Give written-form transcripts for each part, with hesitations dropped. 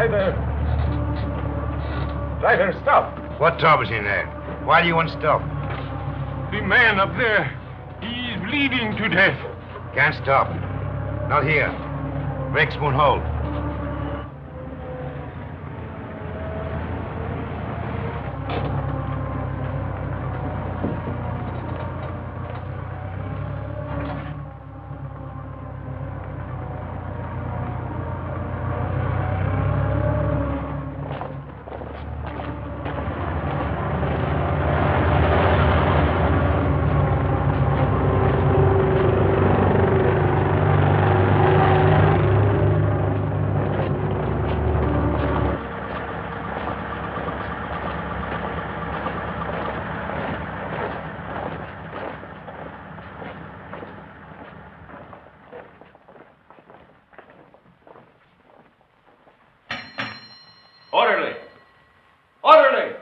Driver! Driver, stop! What trouble's in there? Why do you want to stop? The man up there, he's bleeding to death. Can't stop. Not here. Brakes won't hold. Orderly! Orderly!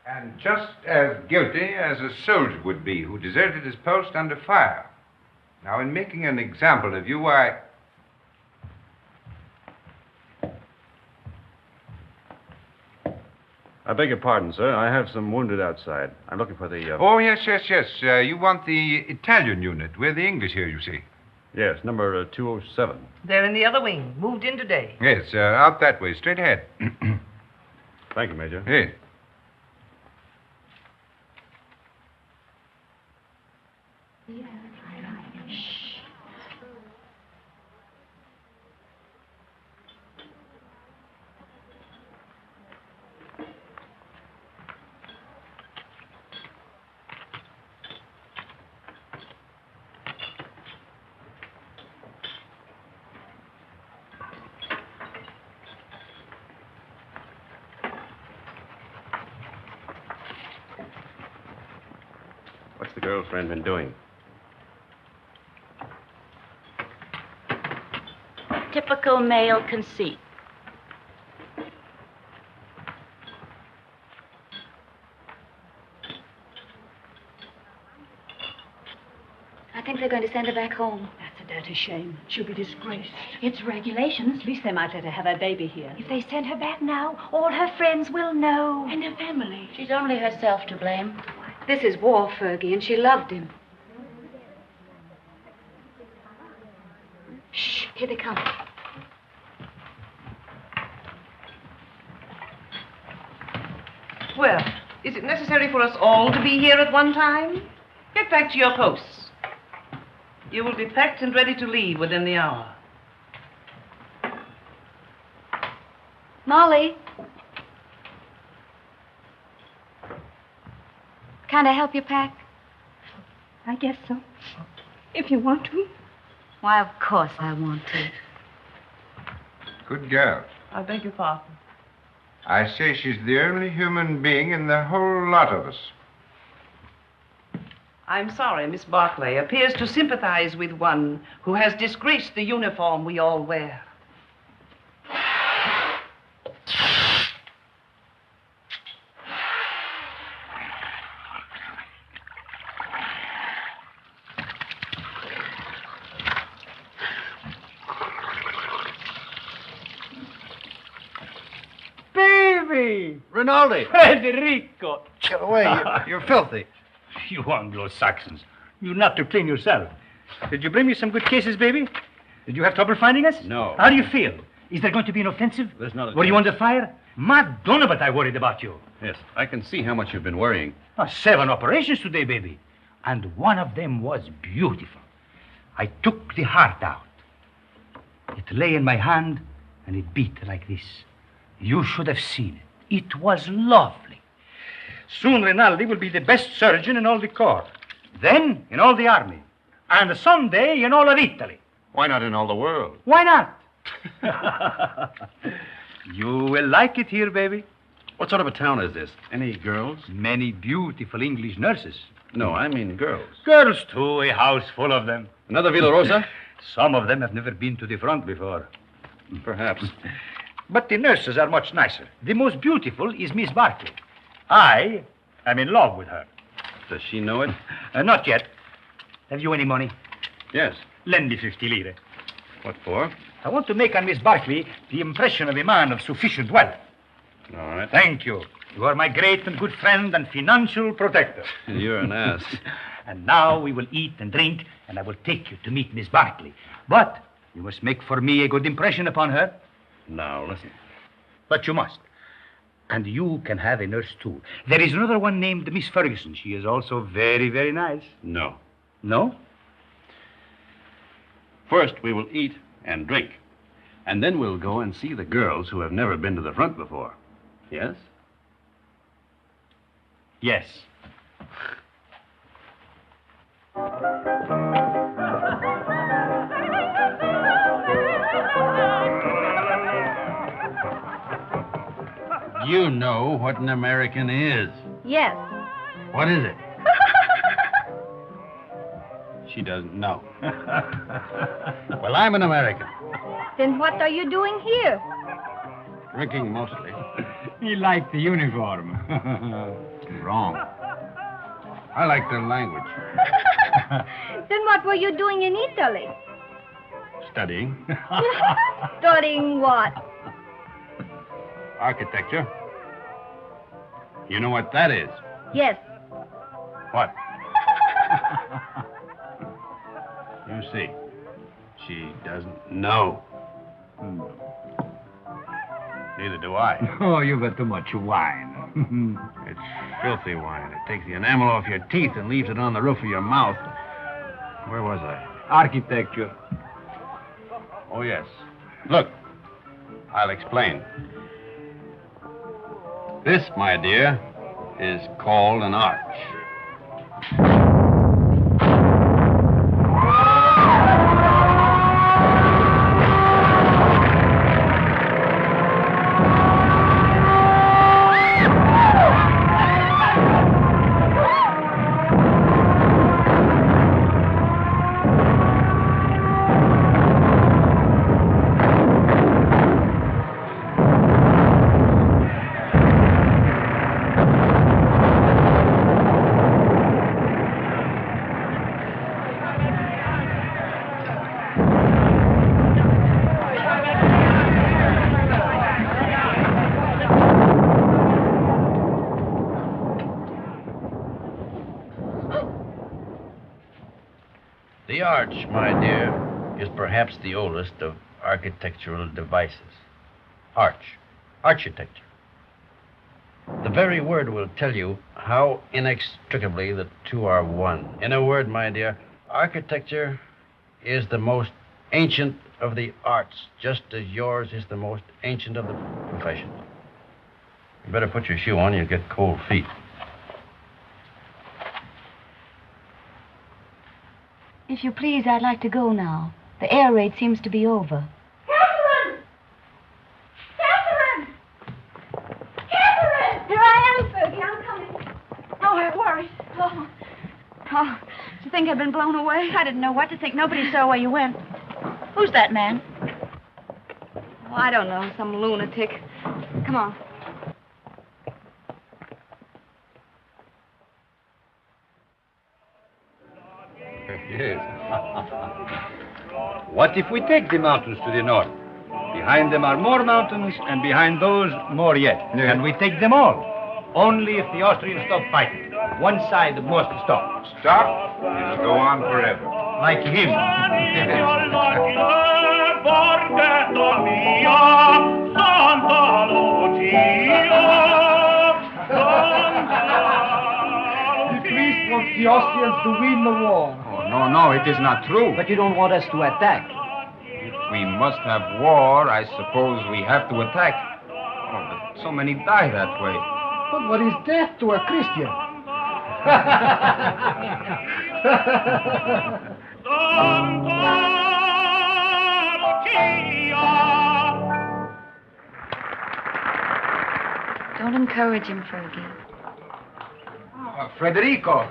And just as guilty as a soldier would be who deserted his post under fire. Now, in making an example of you, I beg your pardon, sir. I have some wounded outside. I'm looking for the... Oh, yes. You want the Italian unit. We're the English here, you see. Yes, number 207. They're in the other wing. Moved in today. Yes, out that way, straight ahead. Thank you, Major. Yes. What's the girlfriend been doing? Typical male conceit. I think they're going to send her back home. That's a dirty shame. She'll be disgraced. It's regulations. At least they might let her have her baby here. If they send her back now, all her friends will know. And her family. She's only herself to blame. This is war, Fergie, and she loved him. Shh, here they come. Well, is it necessary for us all to be here at one time? Get back to your posts. You will be packed and ready to leave within the hour. Molly. Can I help you pack? I guess so. If you want to. Why, of course I want to. Good girl. I beg your pardon. I say she's the only human being in the whole lot of us. I'm sorry, Miss Barclay appears to sympathize with one who has disgraced the uniform we all wear. Rinaldi! Federico! Get away. You're filthy. You Anglo-Saxons. You're not to clean yourself. Did you bring me some good cases, baby? Did you have trouble finding us? No. How do you feel? Is there going to be an offensive? There's not a Were you chance. under fire? Madonna, but I worried about you. Yes, I can see how much you've been worrying. 7 operations today, baby. And one of them was beautiful. I took the heart out. It lay in my hand, and it beat like this. You should have seen it. It was lovely. Soon Rinaldi will be the best surgeon in all the corps. Then in all the army. And someday in all of Italy. Why not in all the world? Why not? You will like it here, baby. What sort of a town is this? Any girls? Many beautiful English nurses. No, I mean girls. Girls, too, a house full of them. Another Villa Rosa? Some of them have never been to the front before. Perhaps. But the nurses are much nicer. The most beautiful is Miss Barclay. I am in love with her. Does she know it? Not yet. Have you any money? Yes. Lend me 50 lire. What for? I want to make on Miss Barkley the impression of a man of sufficient wealth. All right. Thank you. You are my great and good friend and financial protector. You're an ass. And now we will eat and drink, and I will take you to meet Miss Barkley. But you must make for me a good impression upon her. Now, listen. But you must. And you can have a nurse, too. There is another one named Miss Ferguson. She is also very, very nice. No. No? First, we will eat and drink. And then we'll go and see the girls who have never been to the front before. Yes? Yes. You know what an American is. Yes. What is it? She doesn't know. Well, I'm an American. Then what are you doing here? Drinking mostly. He liked the uniform. Wrong. I like the language. Then what were you doing in Italy? Studying. Studying what? Architecture. You know what that is? Yes. What? You see, she doesn't know. Neither do I. Oh, you got too much wine. It's filthy wine. It takes the enamel off your teeth and leaves it on the roof of your mouth. Where was I? Architecture. Oh, yes. Look, I'll explain. This, my dear, is called an arch. The arch, my dear, is perhaps the oldest of architectural devices. Arch. Architecture. The very word will tell you how inextricably the two are one. In a word, my dear, architecture is the most ancient of the arts, just as yours is the most ancient of the professions. You better put your shoe on, you'll get cold feet. If you please, I'd like to go now. The air raid seems to be over. Catherine! Catherine! Catherine! Here I am, Fergie. I'm coming. Oh, I'm worried. Oh. Oh, did you think I'd been blown away? I didn't know what to think. Nobody saw where you went. Who's that man? Oh, I don't know. Some lunatic. Come on. Yes. What if we take the mountains to the north? Behind them are more mountains, and behind those, more yet. Yeah. And we take them all. Only if the Austrians stop fighting. One side must stop. Stop? It'll go on forever. Like him. The priest wants the Austrians to win the war. Oh, no, it is not true. But you don't want us to attack. If we must have war, I suppose we have to attack. Oh, but so many die that way. But what is death to a Christian? Don't encourage him, Fergie. Federico.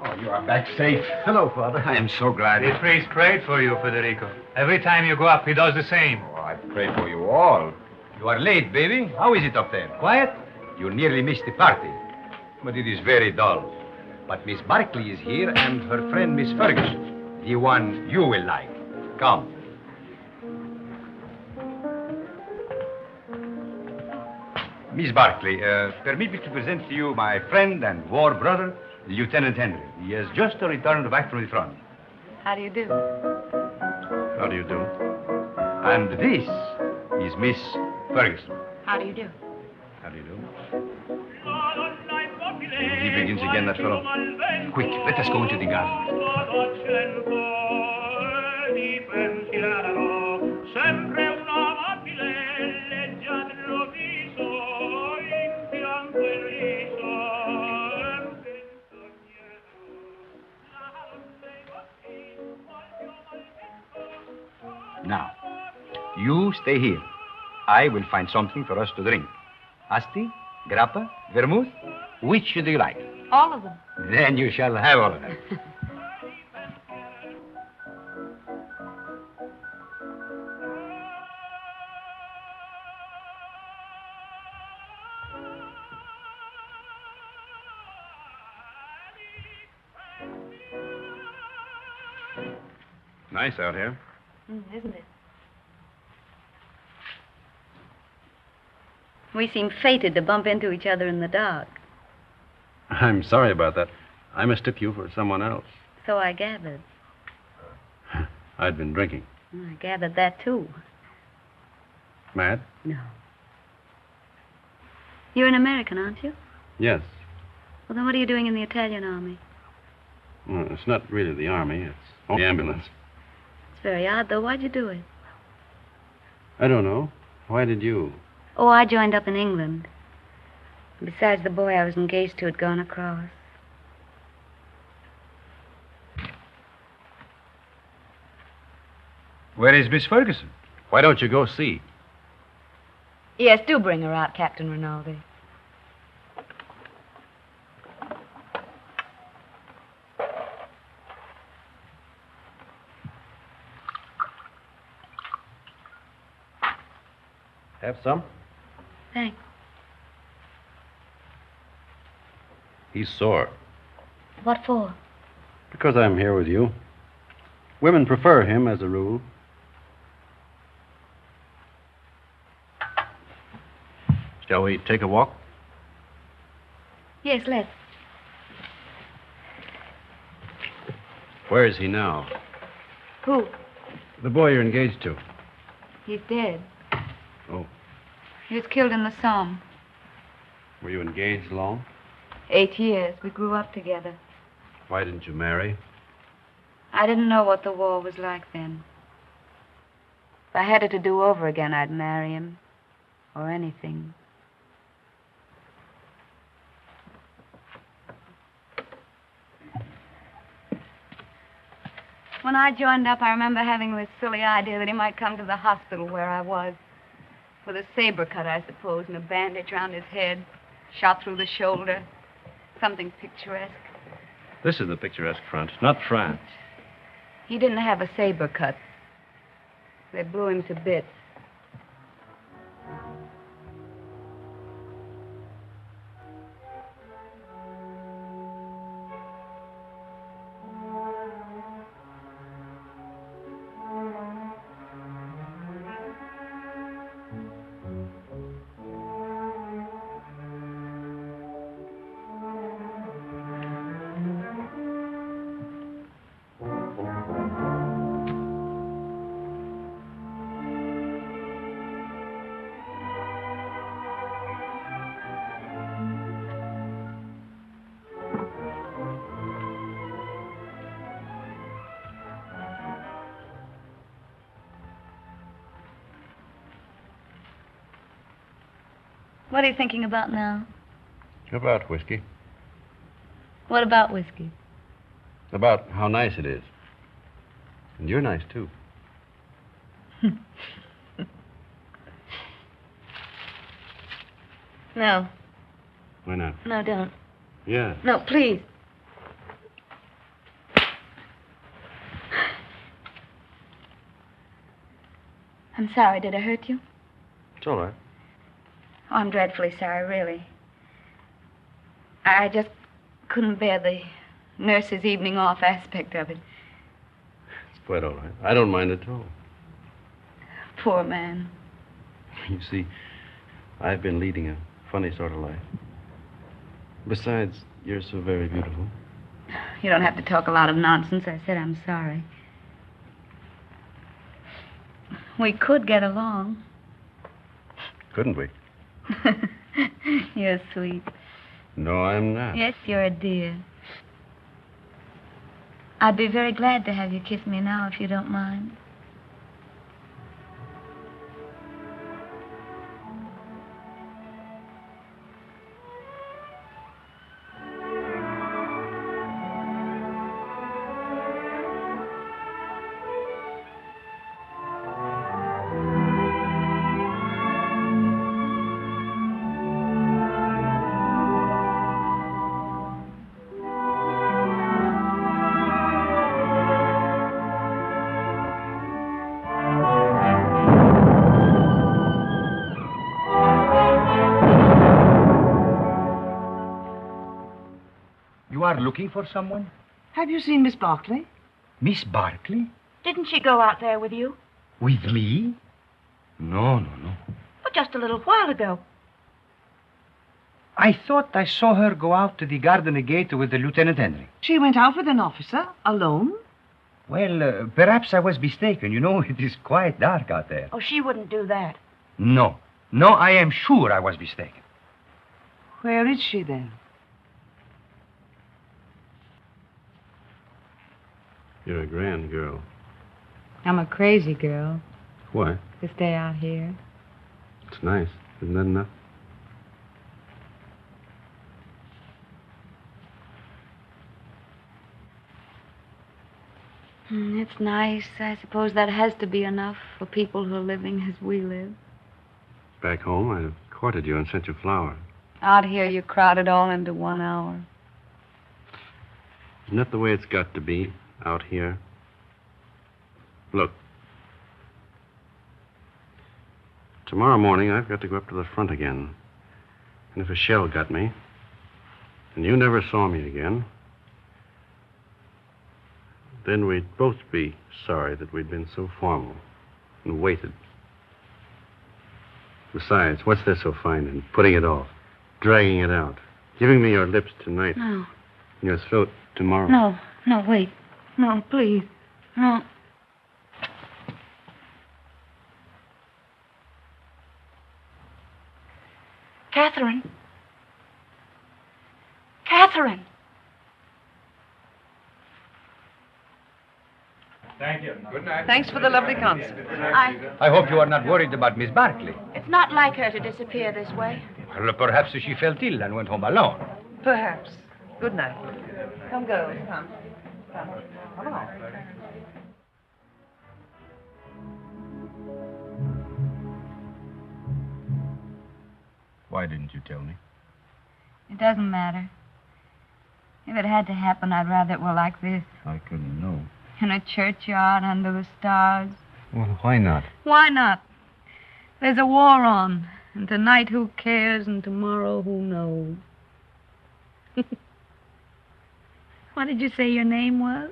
Oh, you are back safe. Hello, Father. I am so glad. The priest prayed for you, Federico. Every time you go up, he does the same. Oh, I pray for you all. You are late, baby. How is it up there? Quiet? You nearly missed the party. But it is very dull. But Miss Barkley is here and her friend Miss Ferguson, the one you will like. Come. Miss Barkley, permit me to present to you my friend and war brother, Lieutenant Henry. He has just returned back from the front. How do you do? How do you do? And this is Miss Ferguson. How do you do? How do you do? He begins again, that fellow. Quick, let us go into the garden. Now, you stay here. I will find something for us to drink. Asti, grappa, vermouth, which do you like? All of them. Then you shall have all of them. Nice out here. Isn't it? We seem fated to bump into each other in the dark. I'm sorry about that. I mistook you for someone else. So I gathered. I'd been drinking. I gathered that, too. Mad? No. You're an American, aren't you? Yes. Well, then what are you doing in the Italian army? Well, it's not really the army. It's the ambulance. It's very odd, though. Why'd you do it? I don't know. Why did you? Oh, I joined up in England. Besides, the boy I was engaged to had gone across. Where is Miss Ferguson? Why don't you go see? Yes, do bring her out, Captain Rinaldi. Have some? Thanks. He's sore. What for? Because I'm here with you. Women prefer him as a rule. Shall we take a walk? Yes, let's. Where is he now? Who? The boy you're engaged to. He's dead. Oh. He was killed in the Somme. Were you engaged long? 8 years. We grew up together. Why didn't you marry? I didn't know what the war was like then. If I had it to do over again, I'd marry him. Or anything. When I joined up, I remember having this silly idea that he might come to the hospital where I was. With a saber cut, I suppose, and a bandage around his head. Shot through the shoulder. Something picturesque. This is the picturesque front, not France. He didn't have a saber cut. They blew him to bits. What are you thinking about now? About whiskey. What about whiskey? About how nice it is. And you're nice, too. No. Why not? No, don't. Yeah. No, please. I'm sorry. Did I hurt you? It's all right. Oh, I'm dreadfully sorry, really. I just couldn't bear the nurse's evening off aspect of it. It's quite all right. I don't mind at all. Poor man. You see, I've been leading a funny sort of life. Besides, you're so very beautiful. You don't have to talk a lot of nonsense. I said I'm sorry. We could get along. Couldn't we? You're sweet. No, I'm not. Yes, you're a dear. I'd be very glad to have you kiss me now, if you don't mind. You are looking for someone? Have you seen Miss Barclay? Miss Barclay? Didn't she go out there with you? With me? No. But just a little while ago. I thought I saw her go out to the garden gate with the Lieutenant Henry. She went out with an officer, alone? Well, perhaps I was mistaken. You know, it is quite dark out there. Oh, she wouldn't do that. No, I am sure I was mistaken. Where is she, then? You're a grand girl. I'm a crazy girl Why? to stay out here. It's nice. Isn't that enough? It's nice. I suppose that has to be enough for people who are living as we live. Back home, I'd have courted you and sent you flowers. Out here, you crowd it all into 1 hour. Isn't that the way it's got to be out here? Look. Tomorrow morning, I've got to go up to the front again. And if a shell got me, and you never saw me again, then we'd both be sorry that we'd been so formal and waited. Besides, what's there so fine in putting it off, dragging it out, giving me your lips tonight, No. and your throat tomorrow? No, wait. No, please. No. Catherine. Catherine. Thank you. Good night. Thanks for the lovely concert. I hope you are not worried about Miss Barclay. It's not like her to disappear this way. Well, perhaps she felt ill and went home alone. Perhaps. Good night. Come, girls. Come. Come along. Why didn't you tell me? It doesn't matter. If it had to happen, I'd rather it were like this. I couldn't know. In a churchyard under the stars. Well, why not? Why not? There's a war on. And tonight, who cares? And tomorrow, who knows? What did you say your name was?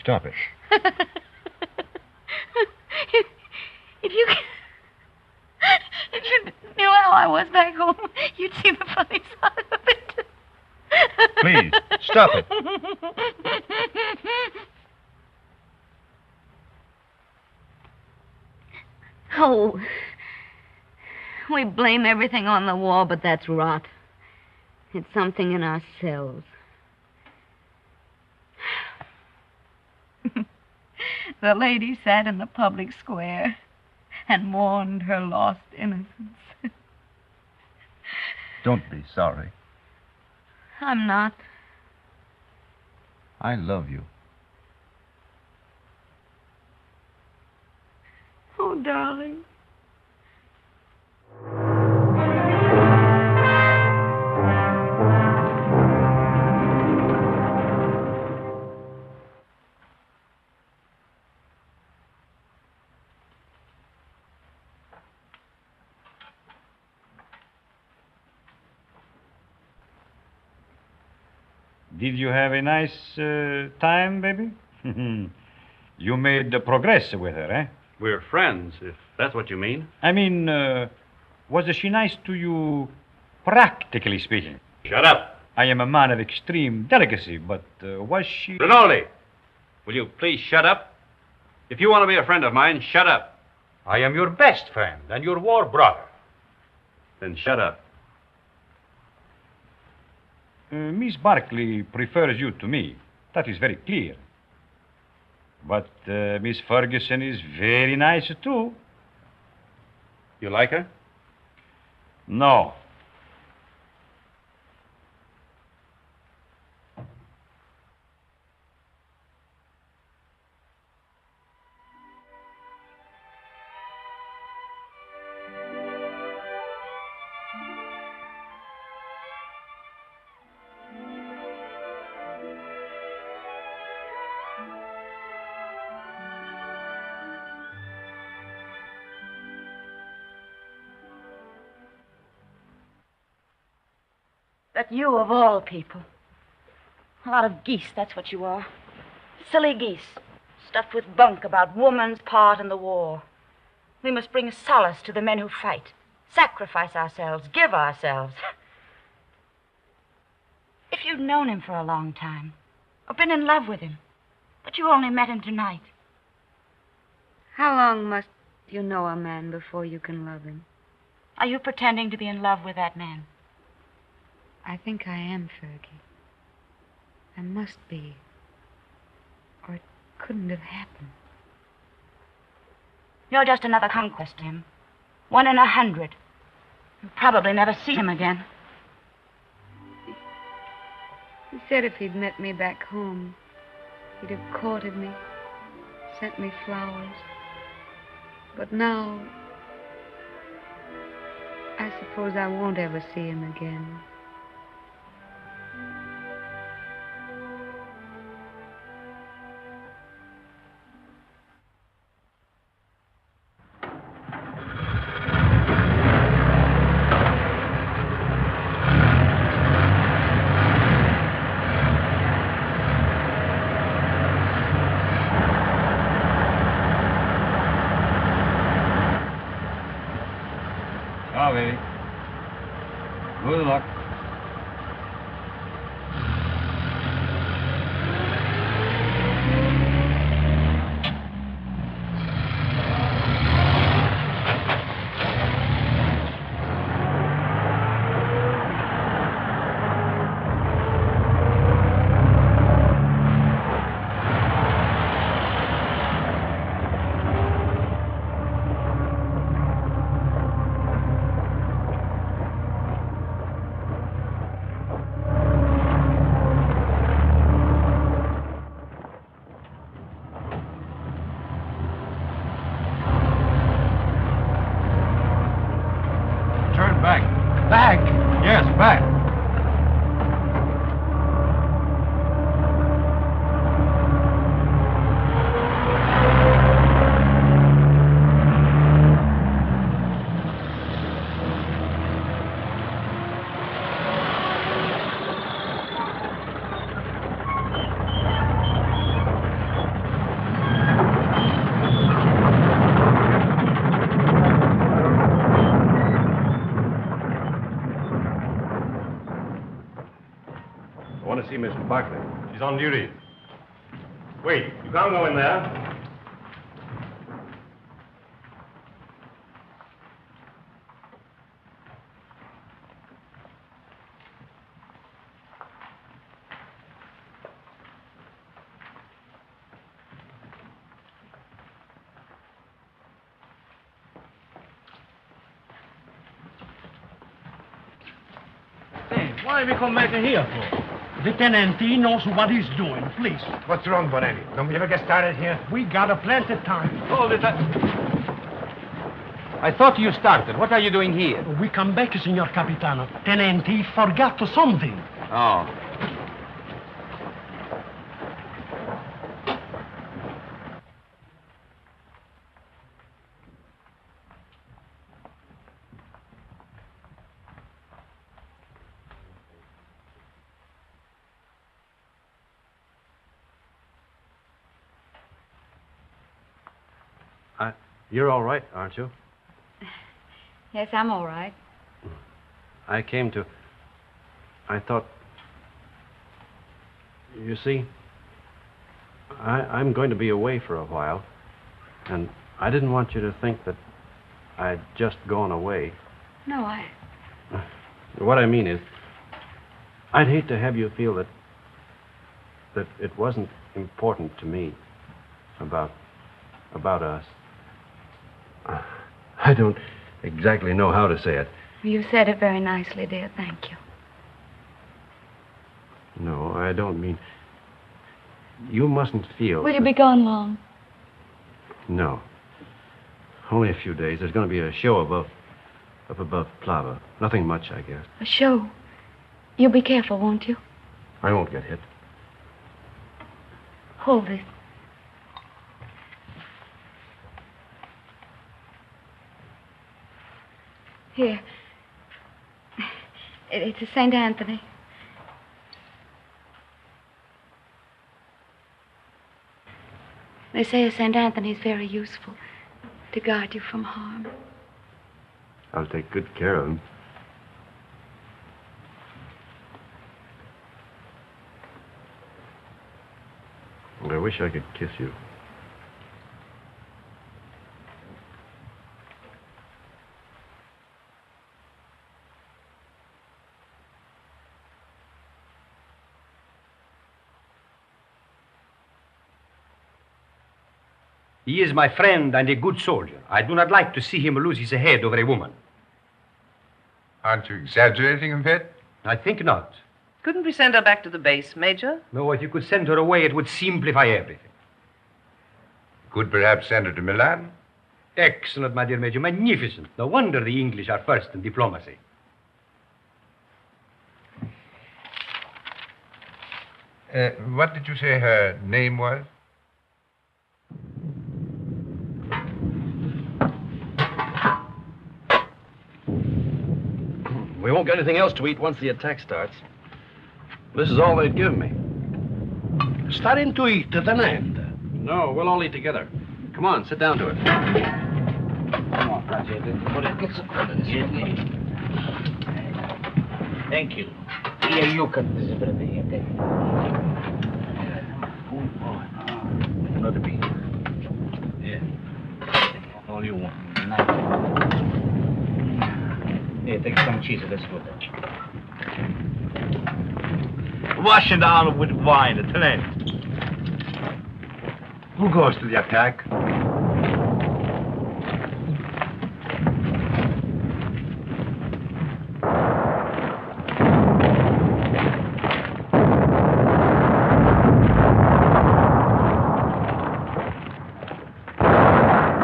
Stop it. If you knew how I was back home, you'd see the funny side of it. Please, stop it. Oh, we blame everything on the war, but that's rot. It's something in ourselves. The lady sat in the public square and mourned her lost innocence. Don't be sorry. I'm not. I love you. Oh, darling. Did you have a nice time, baby? You made progress with her, eh? We're friends, if that's what you mean. I mean, was she nice to you, practically speaking? Shut up. I am a man of extreme delicacy, but was she... Rinaldi, will you please shut up? If you want to be a friend of mine, shut up. I am your best friend and your war brother. Then shut up. Miss Barkley prefers you to me. That is very clear. But Miss Ferguson is very nice, too. You like her? No. That you of all people. A lot of geese, that's what you are. Silly geese, stuffed with bunk about woman's part in the war. We must bring solace to the men who fight, sacrifice ourselves, give ourselves. If you'd known him for a long time, or been in love with him, but you only met him tonight. How long must you know a man before you can love him? Are you pretending to be in love with that man? I think I am, Fergie. I must be. Or it couldn't have happened. You're just another conquest to him. 1 in 100. You'll probably never see him again. He said if he'd met me back home, he'd have courted me, sent me flowers. But now, I suppose I won't ever see him again. Ciao, baby. Good luck. Back? Yes, back. I want to see Miss Barkley. She's on duty. Wait, you can't go in there. Hey, why we come back here for? The tenant, he knows what he's doing, please. What's wrong, Bonelli? Don't we ever get started here? We got a plenty of time. Hold it up. I thought you started. What are you doing here? We come back, Signor Capitano. Tenant, he forgot something. Oh. You're all right, aren't you? Yes, I'm all right. I thought... You see, I'm going to be away for a while, and I didn't want you to think that I'd just gone away. No, What I mean is, I'd hate to have you feel that it wasn't important to me about us. I don't exactly know how to say it. You said it very nicely, dear. Thank you. No, I don't mean... You mustn't feel... Will you be gone long? No. Only a few days. There's going to be a show up above Plava. Nothing much, I guess. A show? You'll be careful, won't you? I won't get hit. Hold this. Here. It's a St. Anthony. They say a St. Anthony's very useful to guard you from harm. I'll take good care of him. I wish I could kiss you. He is my friend and a good soldier. I do not like to see him lose his head over a woman. Aren't you exaggerating a bit? I think not. Couldn't we send her back to the base, Major? No, if you could send her away, it would simplify everything. Could perhaps send her to Milan? Excellent, my dear Major. Magnificent. No wonder the English are first in diplomacy. What did you say her name was? We won't get anything else to eat once the attack starts. This is all they'd give me. Starting to eat, tenente. No, we'll all eat together. Come on, sit down to it. Come on, thank you. Here, you cut this for me, okay? Another piece. Yeah. All you want. Here, take some cheese. That's good. Wash it down with wine, tenente. Who goes to the attack?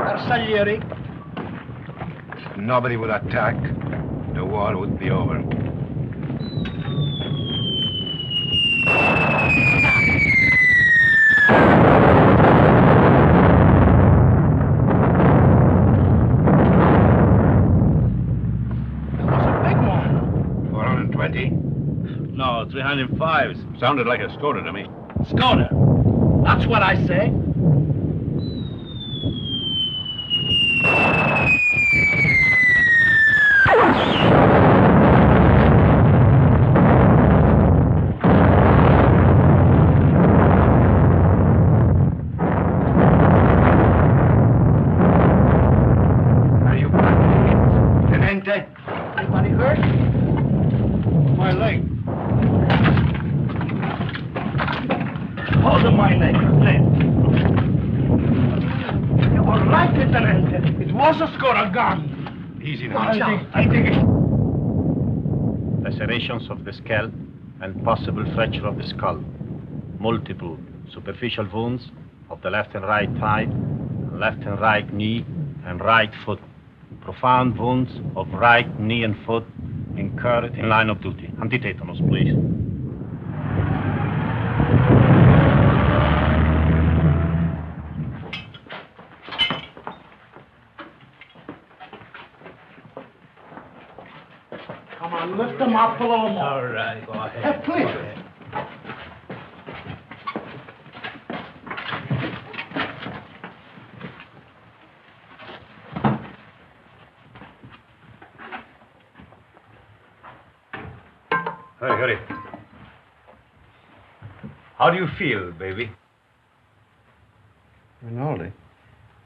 Arsaglieri. Nobody would attack. The war would be over. No, 305s. Sounded like a Skoda to me. Skoda. That's what I say. Are you Tenente? Anybody hurt? My leg. Hold my leg, left. You were right, Lieutenant. It was a Skoda gun. Easy now. I think it... Lacerations of the scalp and possible fracture of the skull. Multiple superficial wounds of the left and right thigh, left and right knee, and right foot. Profound wounds of right knee and foot incurred in line of duty. Antitetanus, please. Come on, lift them up a little more. All right, go ahead. Please. Hurry. How do you feel, baby? Rinaldi,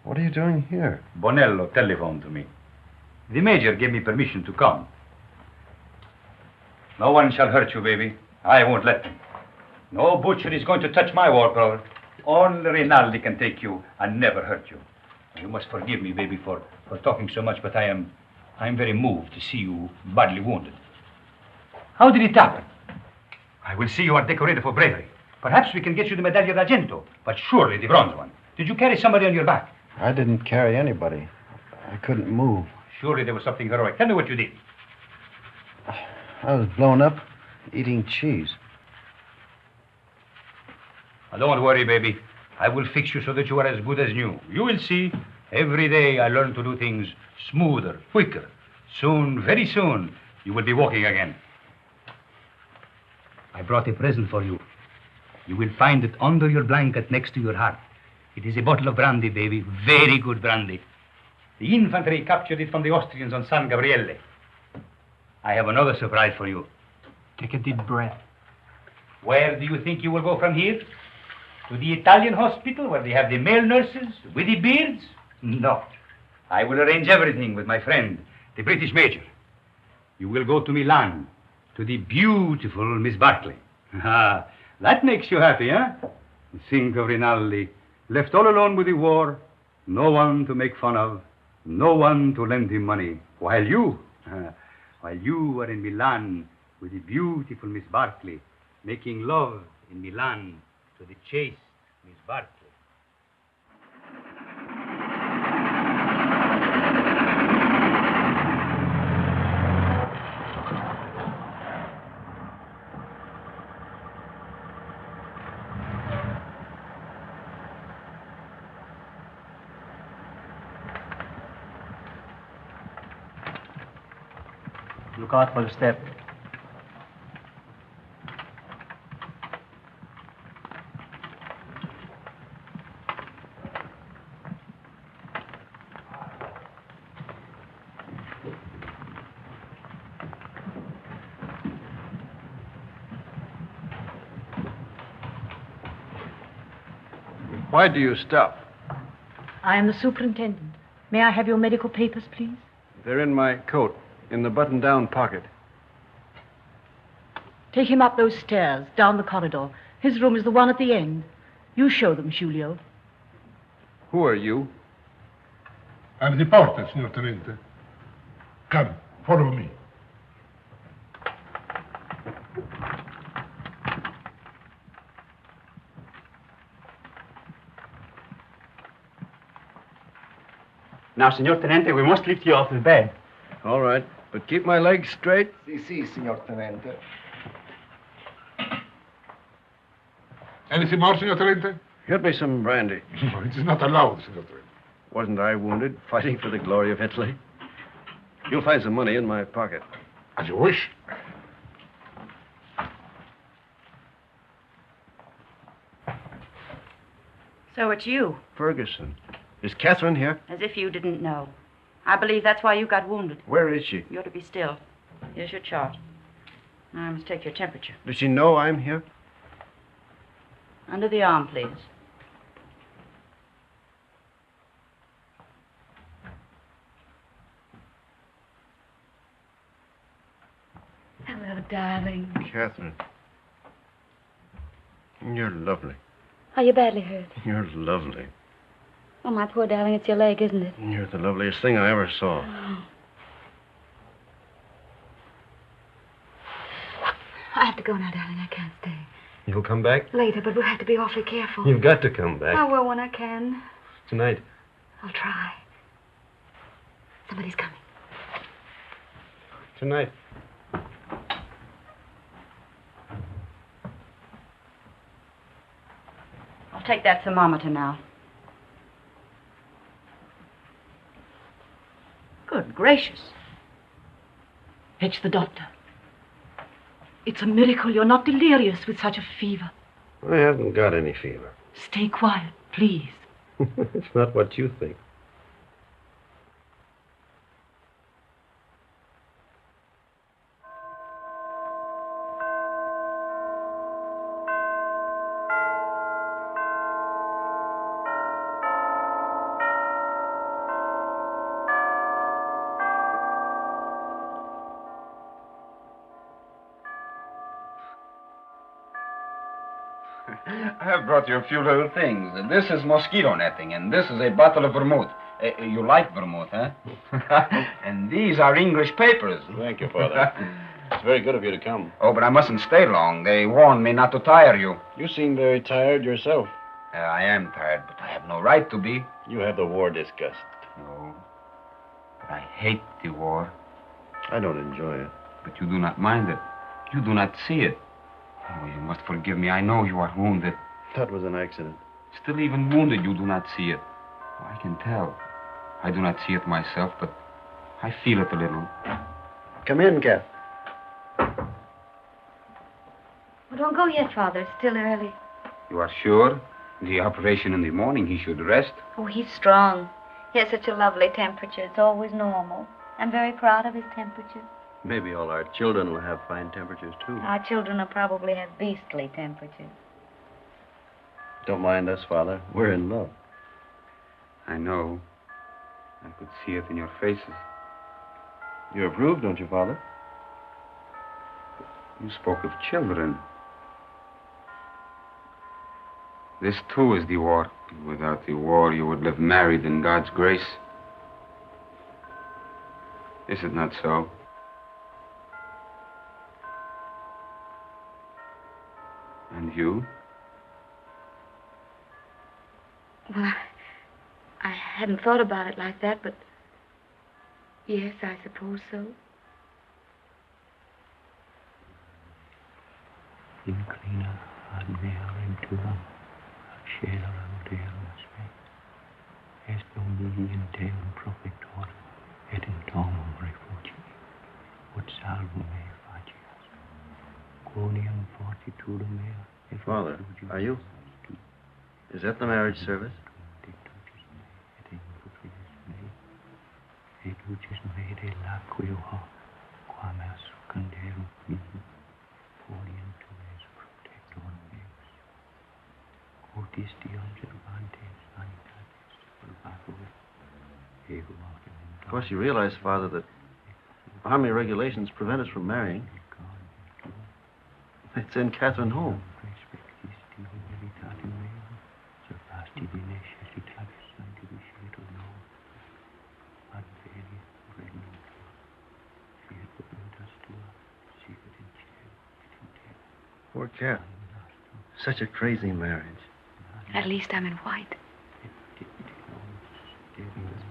what are you doing here? Bonello telephoned to me. The major gave me permission to come. No one shall hurt you, baby. I won't let them. No butcher is going to touch my war cloth. Only Rinaldi can take you and never hurt you. You must forgive me, baby, for talking so much, but I'm very moved to see you badly wounded. How did it happen? I will see you are decorated for bravery. Perhaps we can get you the Medaglia d'Argento, but surely the bronze one. Did you carry somebody on your back? I didn't carry anybody. I couldn't move. Surely there was something heroic. Tell me what you did. I was blown up eating cheese. Now, don't worry, baby. I will fix you so that you are as good as new. You will see. Every day I learn to do things smoother, quicker. Soon, very soon, you will be walking again. I brought a present for you. You will find it under your blanket next to your heart. It is a bottle of brandy, baby. Very good brandy. The infantry captured it from the Austrians on San Gabriele. I have another surprise for you. Take a deep breath. Where do you think you will go from here? To the Italian hospital where they have the male nurses with the beards? No. I will arrange everything with my friend, the British major. You will go to Milan, to the beautiful Miss Barclay. Ah, that makes you happy, huh? Think of Rinaldi, left all alone with the war, no one to make fun of, no one to lend him money, while you are in Milan with the beautiful Miss Barclay, making love in Milan to the chaste Miss Barclay. Look out for the step. Why do you stop? I am the superintendent. May I have your medical papers, please? They're in my coat, in the button-down pocket. Take him up those stairs, down the corridor. His room is the one at the end. You show them, Giulio. Who are you? I'm the porter, signor Tenente. Come, follow me. Now, Signor Tenente, we must lift you off the bed. All right, but keep my legs straight. Si, signor Tenente. Anything more, signor Tenente? Get me some brandy. It is not allowed, signor Tenente. Wasn't I wounded, fighting for the glory of Italy? You'll find some money in my pocket. As you wish. So it's you. Ferguson. Is Catherine here? As if you didn't know. I believe that's why you got wounded. Where is she? You ought to be still. Here's your chart. Now I must take your temperature. Does she know I'm here? Under the arm, please. Hello, darling. Catherine. You're lovely. Are you badly hurt? You're lovely. Oh, my poor darling, it's your leg, isn't it? You're the loveliest thing I ever saw. I have to go now, darling. I can't stay. You'll come back? Later, but we'll have to be awfully careful. You've got to come back. I will when I can. Tonight. I'll try. Somebody's coming. Tonight. I'll take that thermometer now. Good gracious. Fetch the doctor. It's a miracle you're not delirious with such a fever. I haven't got any fever. Stay quiet, please. It's not what you think. I have brought you a few little things. This is mosquito netting, and this is a bottle of vermouth. You like vermouth, huh? And these are English papers. Thank you, Father. It's very good of you to come. Oh, but I mustn't stay long. They warned me not to tire you. You seem very tired yourself. I am tired, but I have no right to be. You have the war disgust. No. But I hate the war. I don't enjoy it. But you do not mind it. You do not see it. Oh, you must forgive me. I know you are wounded. That was an accident. Still, even wounded, you do not see it. Oh, I can tell. I do not see it myself, but I feel it a little. Come in, Cap. Well, don't go yet, Father. It's still early. You are sure? The operation in the morning, he should rest. Oh, he's strong. He has such a lovely temperature. It's always normal. I'm very proud of his temperature. Maybe all our children will have fine temperatures, too. Our children will probably have beastly temperatures. Don't mind us, Father. We're in love. I know. I could see it in your faces. You approve, don't you, Father? You spoke of children. This, too, is the war. Without the war, you would live married in God's grace. Is it not so? And you? Well, I hadn't thought about it like that, but yes, I suppose so. Inclina ad mea venturam, accelerem Deum spes, est Domini in Deum profector, et in domum refugi, ut salvum me facias, quoniam fortitudum mea. Father, are you? Is that the marriage service? Et lucis me de laqueo ho, quam est canderum nihil, folium tuis protector meus. Quotis Dio observantes sanitatis purgatur, ego autem. Of course, you realize, Father, that army regulations prevent us from marrying. They'd send Catherine home. Poor Cat. Such a crazy marriage. At least I'm in white.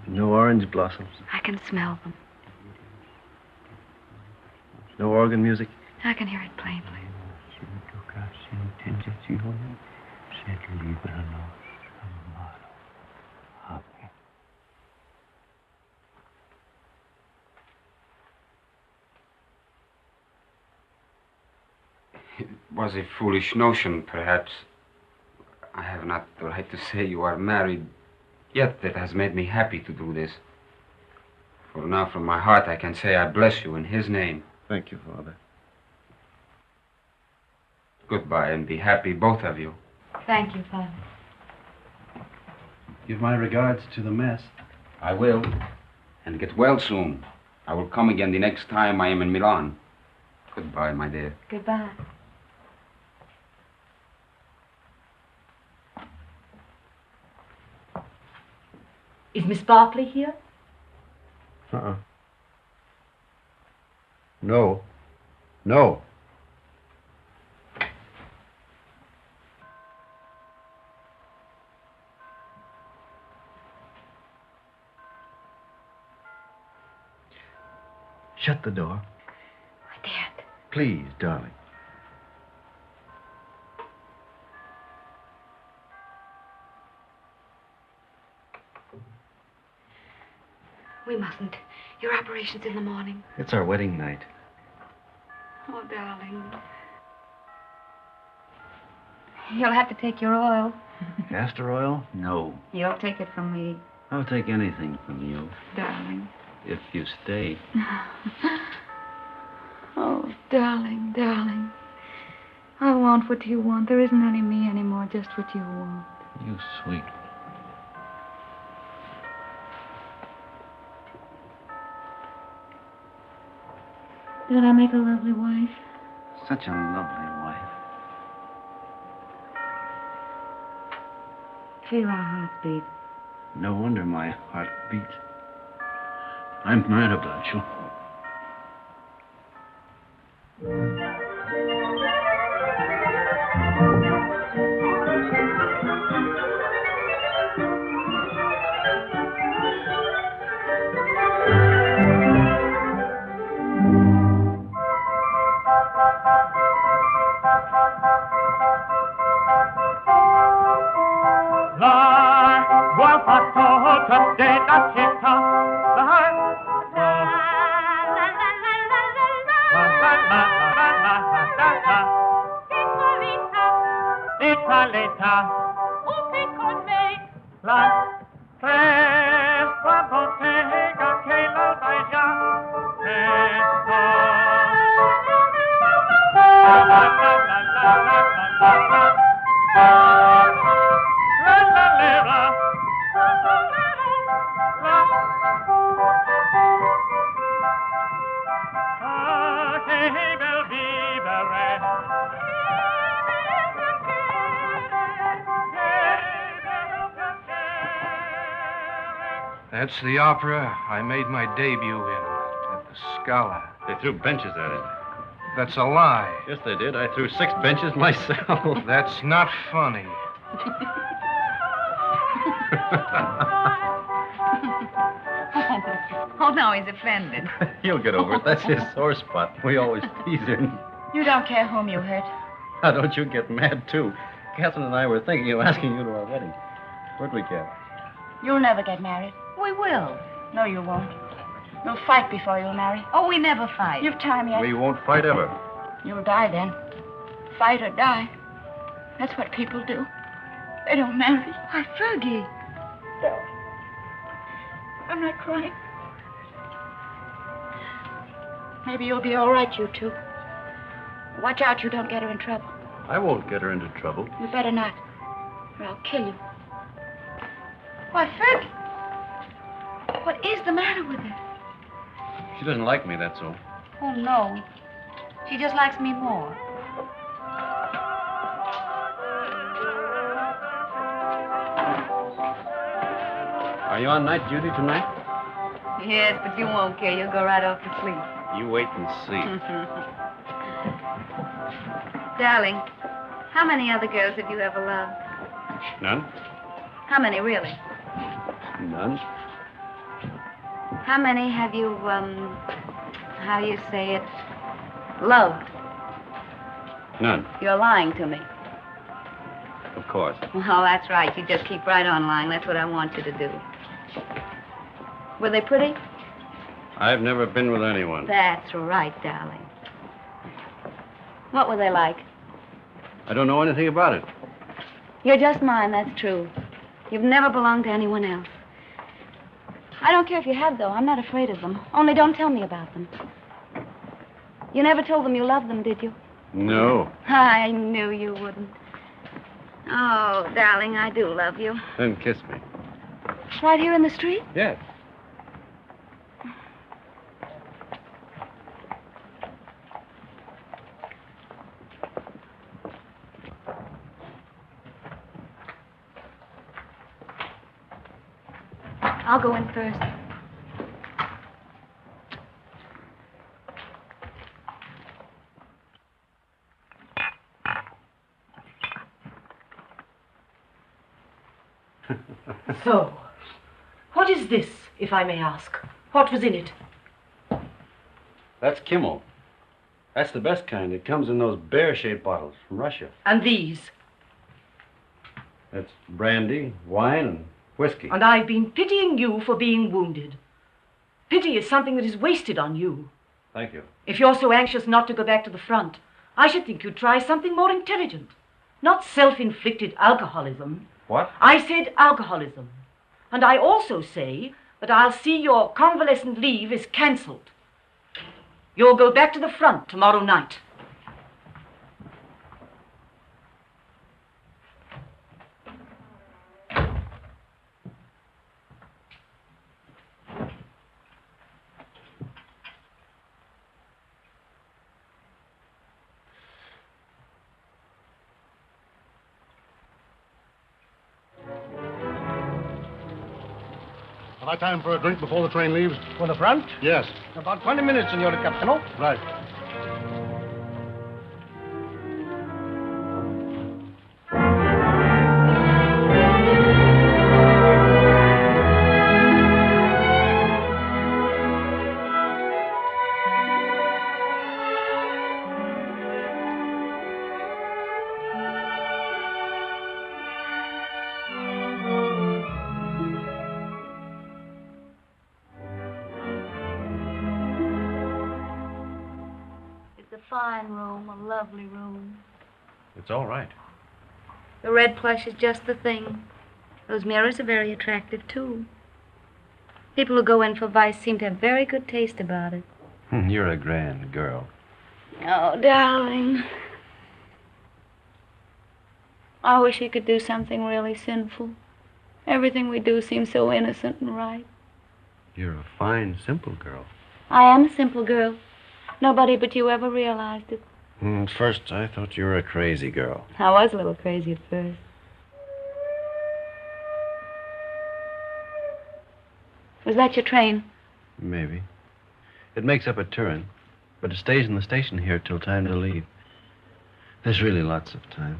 No orange blossoms. I can smell them. No organ music. I can hear it plainly. It was a foolish notion, perhaps. I have not the right to say you are married, yet it has made me happy to do this. For now, from my heart, I can say I bless you in his name. Thank you, Father. Goodbye, and be happy, both of you. Thank you, Father. Give my regards to the mess. I will. And get well soon. I will come again the next time I am in Milan. Goodbye, my dear. Goodbye. Is Miss Barclay here? Uh-uh. No. No. Shut the door. I daren't. Please, darling. We mustn't. Your operation's in the morning. It's our wedding night. Oh, darling. You'll have to take your oil. Castor oil? No. You'll take it from me, I'll take anything from you. darling. If you stay. Oh, darling, darling. I want what you want. There isn't any me anymore, just what you want. You sweet. Did I make a lovely wife? Such a lovely wife. feel our hearts beat. No wonder my heart beats. I'm mad about you. That's the opera I made my debut in at the Scala. They threw benches at it. That's a lie. Yes, they did. I threw 6 benches myself. That's not funny. Oh, no, he's offended. He'll get over it. That's his sore spot. We always tease him. You don't care whom you hurt. Now, don't you get mad, too. Catherine and I were thinking of asking you to our wedding. Where'd we get? You'll never get married. We will. No, you won't. You'll fight before you'll marry. Oh, we never fight. You've time yet. We won't fight ever. You'll die then. Fight or die. That's what people do. They don't marry. Why, Fergie. No. I'm not crying. Maybe you'll be all right, you two. Watch out you don't get her in trouble. I won't get her into trouble. You better not, or I'll kill you. Why, Fergie. What is the matter with her? She doesn't like me, that's all. Oh, no. She just likes me more. Are you on night duty tonight? Yes, but you won't care. You'll go right off to sleep. You wait and see. Darling, how many other girls have you ever loved? None? How many, really? None. How many have you, how do you say it, loved? None. You're lying to me. Of course. Well, that's right. You just keep right on lying. That's what I want you to do. Were they pretty? I've never been with anyone. That's right, darling. What were they like? I don't know anything about it. You're just mine, that's true. You've never belonged to anyone else. I don't care if you have, though. I'm not afraid of them. Only don't tell me about them. You never told them you loved them, did you? No. I knew you wouldn't. Oh, darling, I do love you. Then kiss me. Right here in the street? Yes. I'll go in first. So, what is this, if I may ask? What was in it? That's Kimmel. That's the best kind. It comes in those bear-shaped bottles from Russia. And these? That's brandy, wine, and whiskey. And I've been pitying you for being wounded. Pity is something that is wasted on you. Thank you. If you're so anxious not to go back to the front, I should think you'd try something more intelligent. Not self-inflicted alcoholism. What? I said alcoholism. And I also say that I'll see your convalescent leave is cancelled. You'll go back to the front tomorrow night. Have I time for a drink before the train leaves? For the front? Yes. About 20 minutes, Signor Capitano. Right. It's a fine room, a lovely room. It's all right. The red plush is just the thing. Those mirrors are very attractive, too. People who go in for vice seem to have very good taste about it. You're a grand girl. Oh, darling. I wish he could do something really sinful. Everything we do seems so innocent and right. You're a fine, simple girl. I am a simple girl. Nobody but you ever realized it. At first, I thought you were a crazy girl. I was a little crazy at first. Was that your train? Maybe. It makes up at Turin, but it stays in the station here till time to leave. There's really lots of time.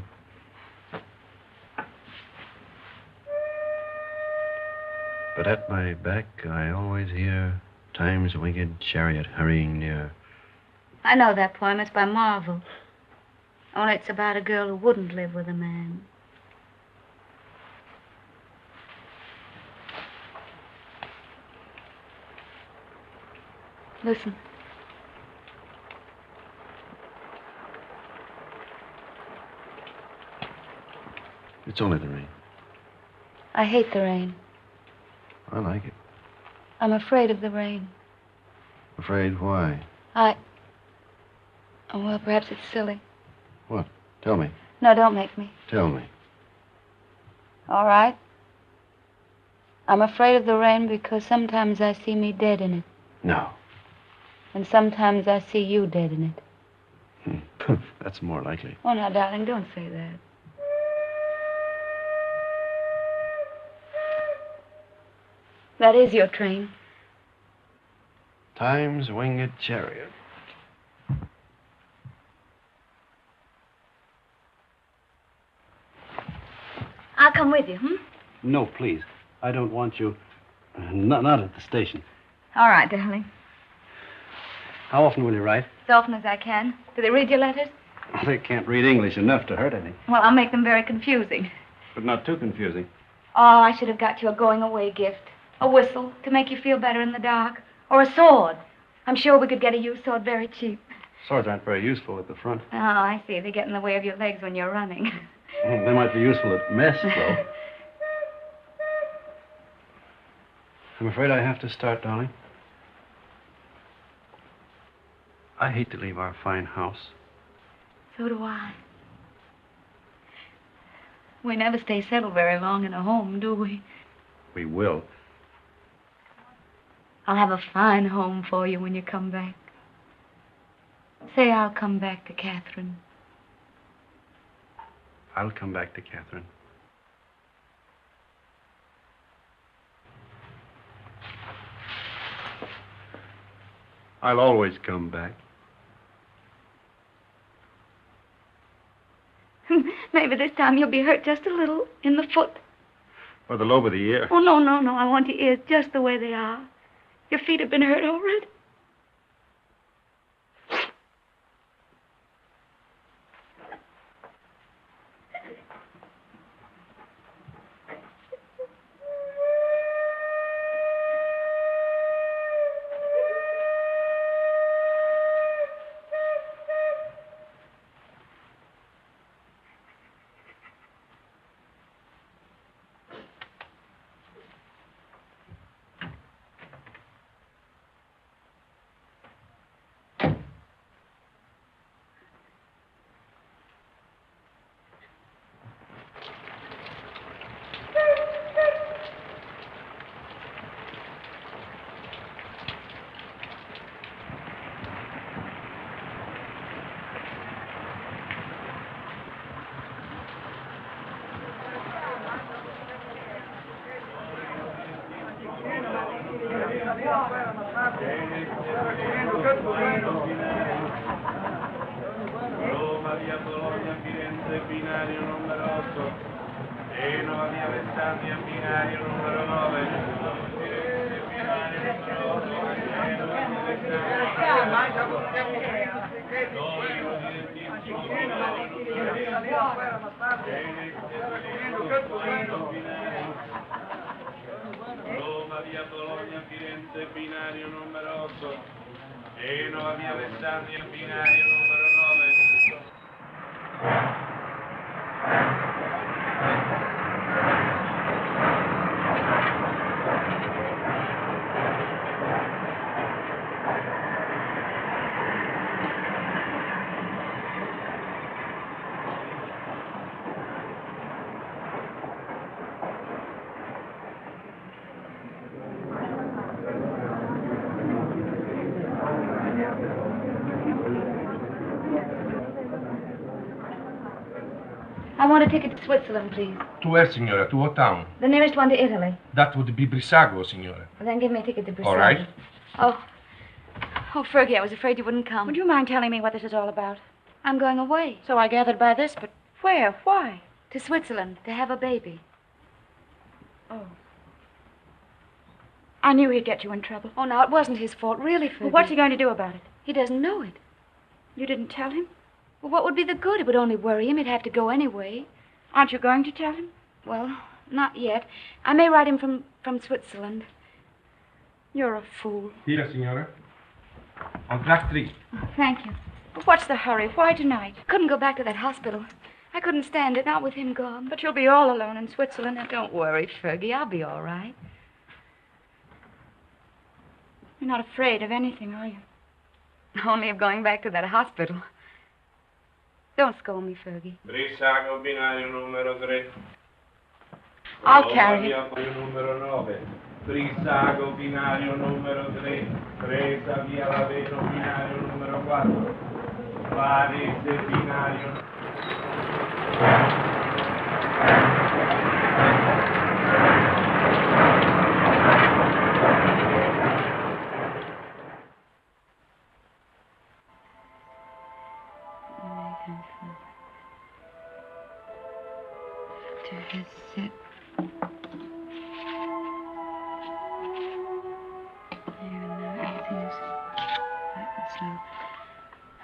But at my back, I always hear time's winged chariot hurrying near. I know that poem. It's by Marvel. Only it's about a girl who wouldn't live with a man. Listen. It's only the rain. I hate the rain. I like it. I'm afraid of the rain. Afraid why? Oh, well, perhaps it's silly. What? Tell me. No, don't make me. Tell me. All right. I'm afraid of the rain because sometimes I see me dead in it. No. And sometimes I see you dead in it. That's more likely. Oh, now, darling, don't say that. That is your train. Time's winged chariot. I'll come with you, hmm? No, please. I don't want you. Not at the station. All right, darling. How often will you write? As often as I can. Do they read your letters? They can't read English enough to hurt any. Well, I'll make them very confusing. But not too confusing. Oh, I should have got you a going-away gift. A whistle to make you feel better in the dark. Or a sword. I'm sure we could get a used sword very cheap. Swords aren't very useful at the front. Oh, I see. They get in the way of your legs when you're running. They might be useful at mess, though. I'm afraid I have to start, darling. I hate to leave our fine house. So do I. We never stay settled very long in a home, do we? We will. I'll have a fine home for you when you come back. Say I'll come back to Catherine. I'll come back to Catherine. I'll always come back. Maybe this time you'll be hurt just a little in the foot. Or the lobe of the ear. Oh, no, no, no. I want your ears just the way they are. Your feet have been hurt already. Roma, via Bologna, Firenze, binario numero 8. Genova, via Alessandria, binario numero 9. Firenze, binario numero 8. Genova, Roma, via Bologna, Firenze, binario numero 8. Genova, via Alessandria, binario numero 9. I want a ticket to Switzerland, please. To where, signora? To what town? The nearest one to Italy. That would be Brissago, signora. Well, then give me a ticket to Brazil. All right. Oh, Fergie, I was afraid you wouldn't come. Would you mind telling me what this is all about? I'm going away. So I gathered by this, but where? Why? To Switzerland, to have a baby. Oh. I knew he'd get you in trouble. Oh, now, it wasn't his fault, really, Fergie. Well, what's he going to do about it? He doesn't know it. You didn't tell him? Well, what would be the good? It would only worry him. He'd have to go anyway. Aren't you going to tell him? Well, not yet. I may write him from Switzerland. You're a fool. Here, signora. On track 3. Oh, thank you. But what's the hurry? Why tonight? Couldn't go back to that hospital. I couldn't stand it, not with him gone. But you'll be all alone in Switzerland. Now, Don't worry, Fergie. I'll be all right. you're not afraid of anything, are you? Only of going back to that hospital. Don't scold me, Fergie. Brissago, binario numero 3. I'll carry it. Roma, via numero 9. Brissago, binario numero 3. Presa, via Laveno, binario numero 4. Varese, binario...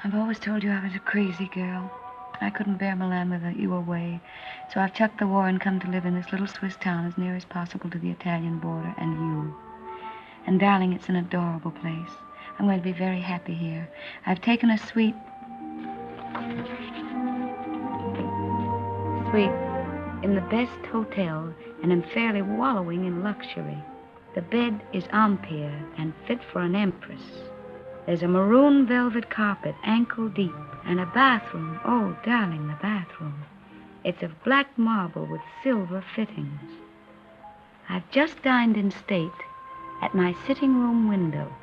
I've always told you I was a crazy girl. I couldn't bear Milan without you away. So I've chucked the war and come to live in this little Swiss town as near as possible to the Italian border and you. And darling, it's an adorable place. I'm going to be very happy here. I've taken a suite in the best hotel and am fairly wallowing in luxury. The bed is Ampere and fit for an empress. There's a maroon velvet carpet, ankle deep, and a bathroom. Oh, darling, the bathroom. It's of black marble with silver fittings. I've just dined in state at my sitting room window,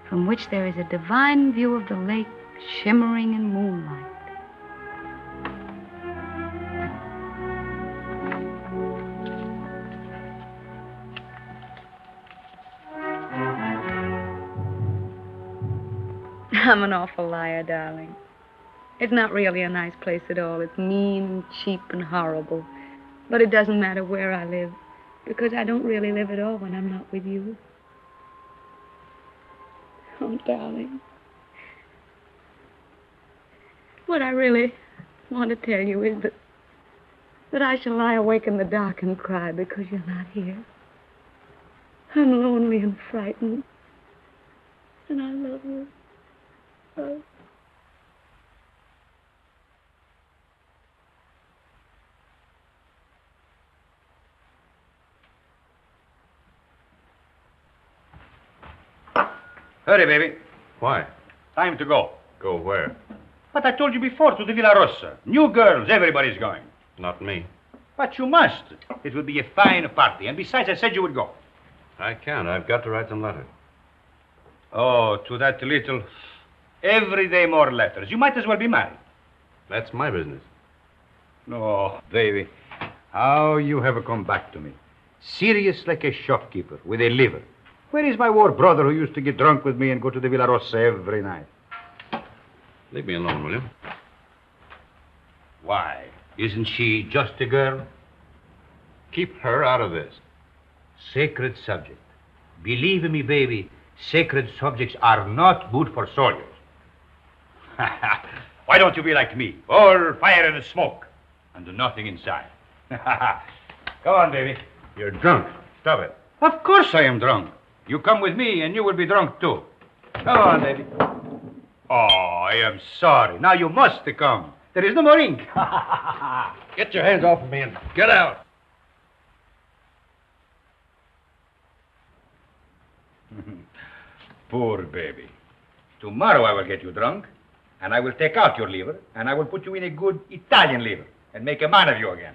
from which there is a divine view of the lake shimmering in moonlight. I'm an awful liar, darling. It's not really a nice place at all. It's mean and cheap and horrible. But it doesn't matter where I live, because I don't really live at all when I'm not with you. Oh, darling. What I really want to tell you is that I shall lie awake in the dark and cry because you're not here. I'm lonely and frightened. And I love you. Oh. Hurry, baby. Why? Time to go. Go where? But I told you before, to the Villa Rossa. New girls, everybody's going. Not me. But you must. It will be a fine party. And besides, I said you would go. I can't. I've got to write some letters. Oh, to that little... Every day more letters. You might as well be married. That's my business. Oh, baby. How you have come back to me. Serious like a shopkeeper with a liver. Where is my war brother who used to get drunk with me and go to the Villa Rossa every night? Leave me alone, will you? Why? Isn't she just a girl? Keep her out of this. Sacred subject. Believe me, baby, sacred subjects are not good for soldiers. Why don't you be like me? All fire and smoke, and nothing inside. Go on, baby. You're drunk. Stop it. Of course I am drunk. You come with me, and you will be drunk, too. Come on, baby. Oh, I am sorry. Now you must come. There is no more ink. Get your hands off of me and get out. Poor baby. Tomorrow I will get you drunk, and I will take out your liver, and I will put you in a good Italian liver and make a man of you again.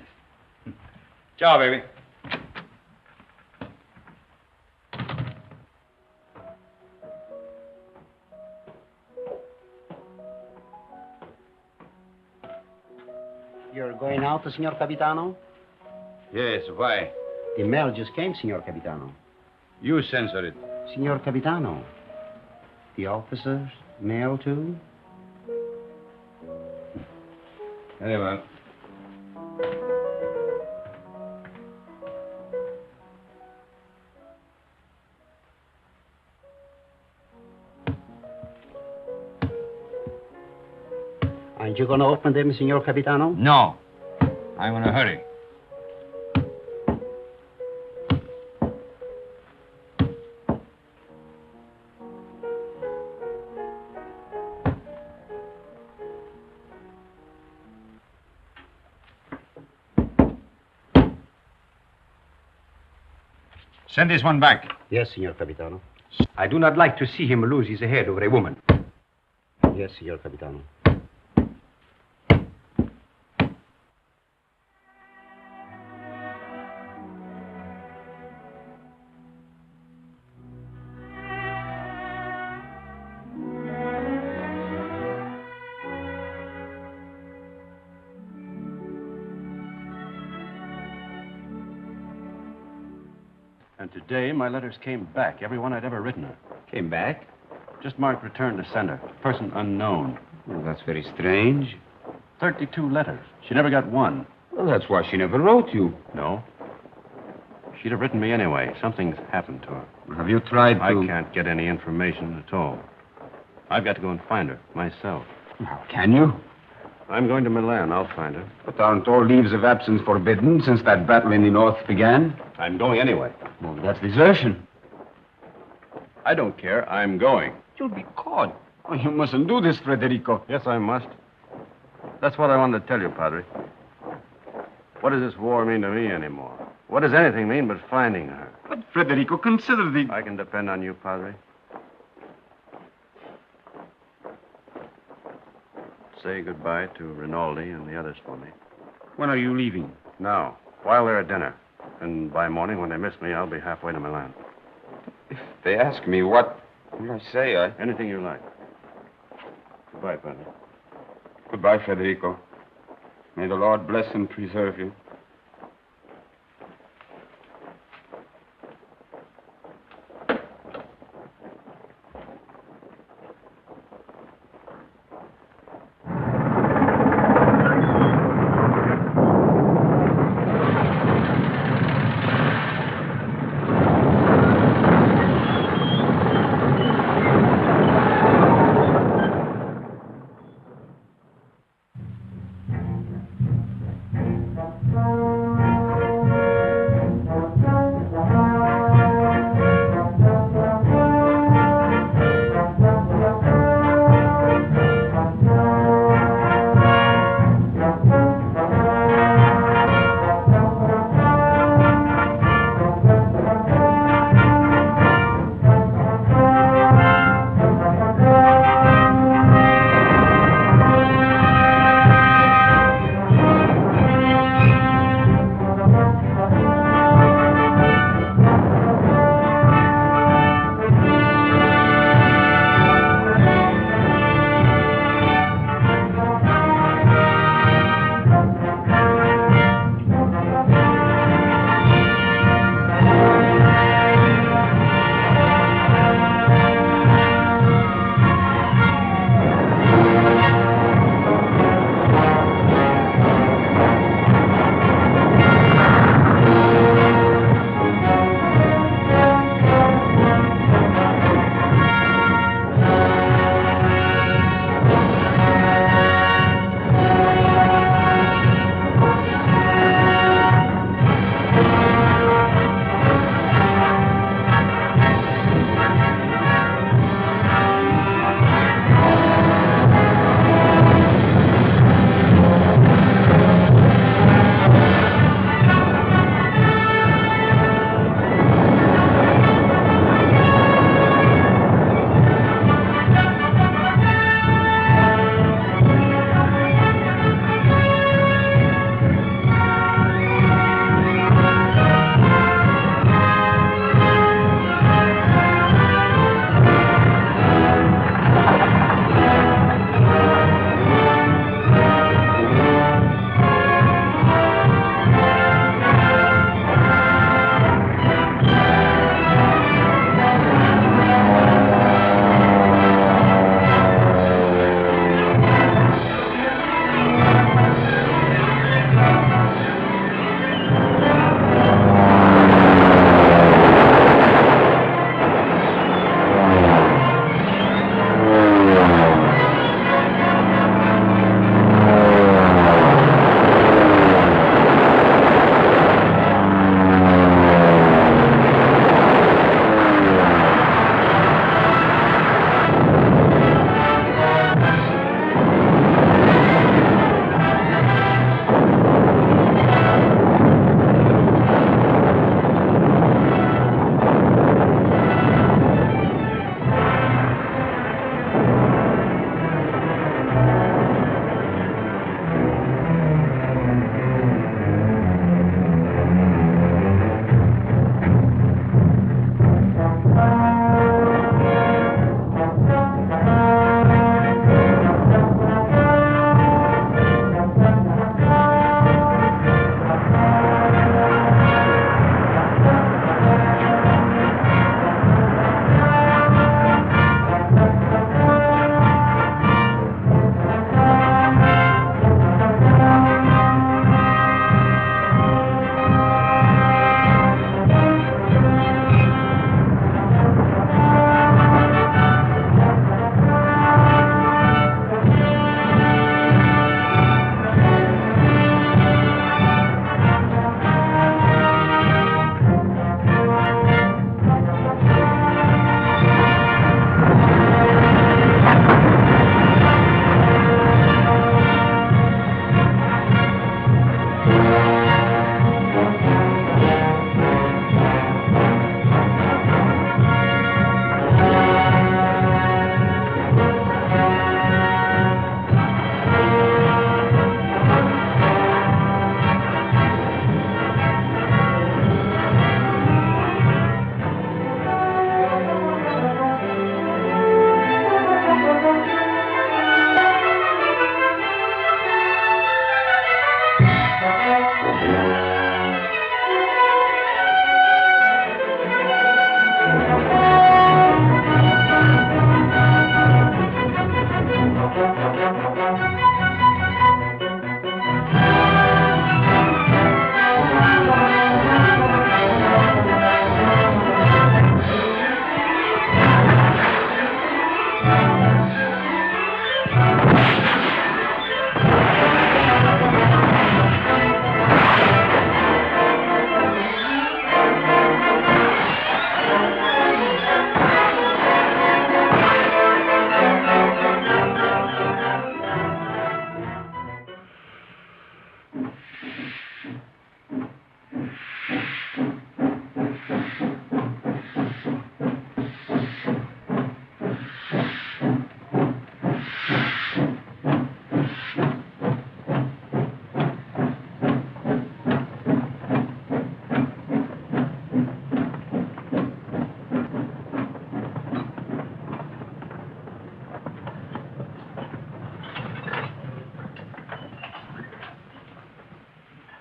Ciao, baby. You're going out, Signor Capitano? Yes, why? The mail just came, Signor Capitano. You censor it. Signor Capitano, the officers' mail, too? Very well. Aren't you going to open them, Signor Capitano? No. I'm in a hurry. Send this one back. Yes, Signor Capitano. I do not like to see him lose his head over a woman. Yes, Signor Capitano. And today, my letters came back. Every one I'd ever written her. Came back? Just marked return to sender. Person unknown. Well, that's very strange. 32 letters. She never got one. Well, that's why she never wrote you. No. She'd have written me anyway. Something's happened to her. Have you tried to... I can't get any information at all. I've got to go and find her myself. How can you? I'm going to Milan. I'll find her. But aren't all leaves of absence forbidden since that battle in the north began? I'm going anyway. Well, that's desertion. I don't care. I'm going. You'll be caught. Oh, you mustn't do this, Federico. Yes, I must. That's what I wanted to tell you, Padre. What does this war mean to me anymore? What does anything mean but finding her? But, Federico, consider the... I can depend on you, Padre. Say goodbye to Rinaldi and the others for me. When are you leaving? Now, while they're at dinner. And by morning, when they miss me, I'll be halfway to Milan. If they ask me what will I say, Anything you like. Goodbye, Padre. Goodbye, Federico. May the Lord bless and preserve you.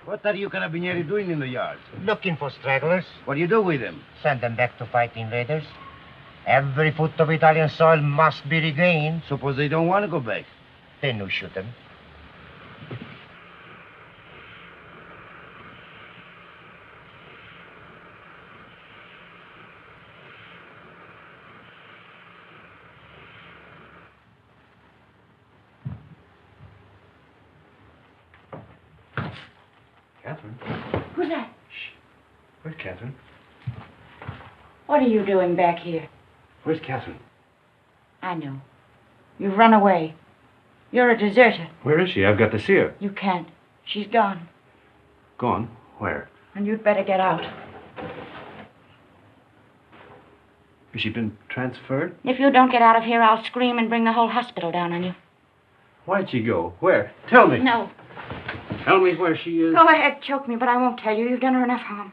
What are you carabinieri doing in the yard? Looking for stragglers. What do you do with them? Send them back to fight invaders. Every foot of Italian soil must be regained. Suppose they don't want to go back. Then you shoot them. Catherine? Who's that? Where's Catherine? What are you doing back here? Where's Catherine? I know. You've run away. You're a deserter. Where is she? I've got to see her. You can't. She's gone. Gone? Where? And you'd better get out. Has she been transferred? If you don't get out of here, I'll scream and bring the whole hospital down on you. Why'd she go? Where? Tell me. No. Tell me where she is. Go ahead, choke me, but I won't tell you. You've done her enough harm.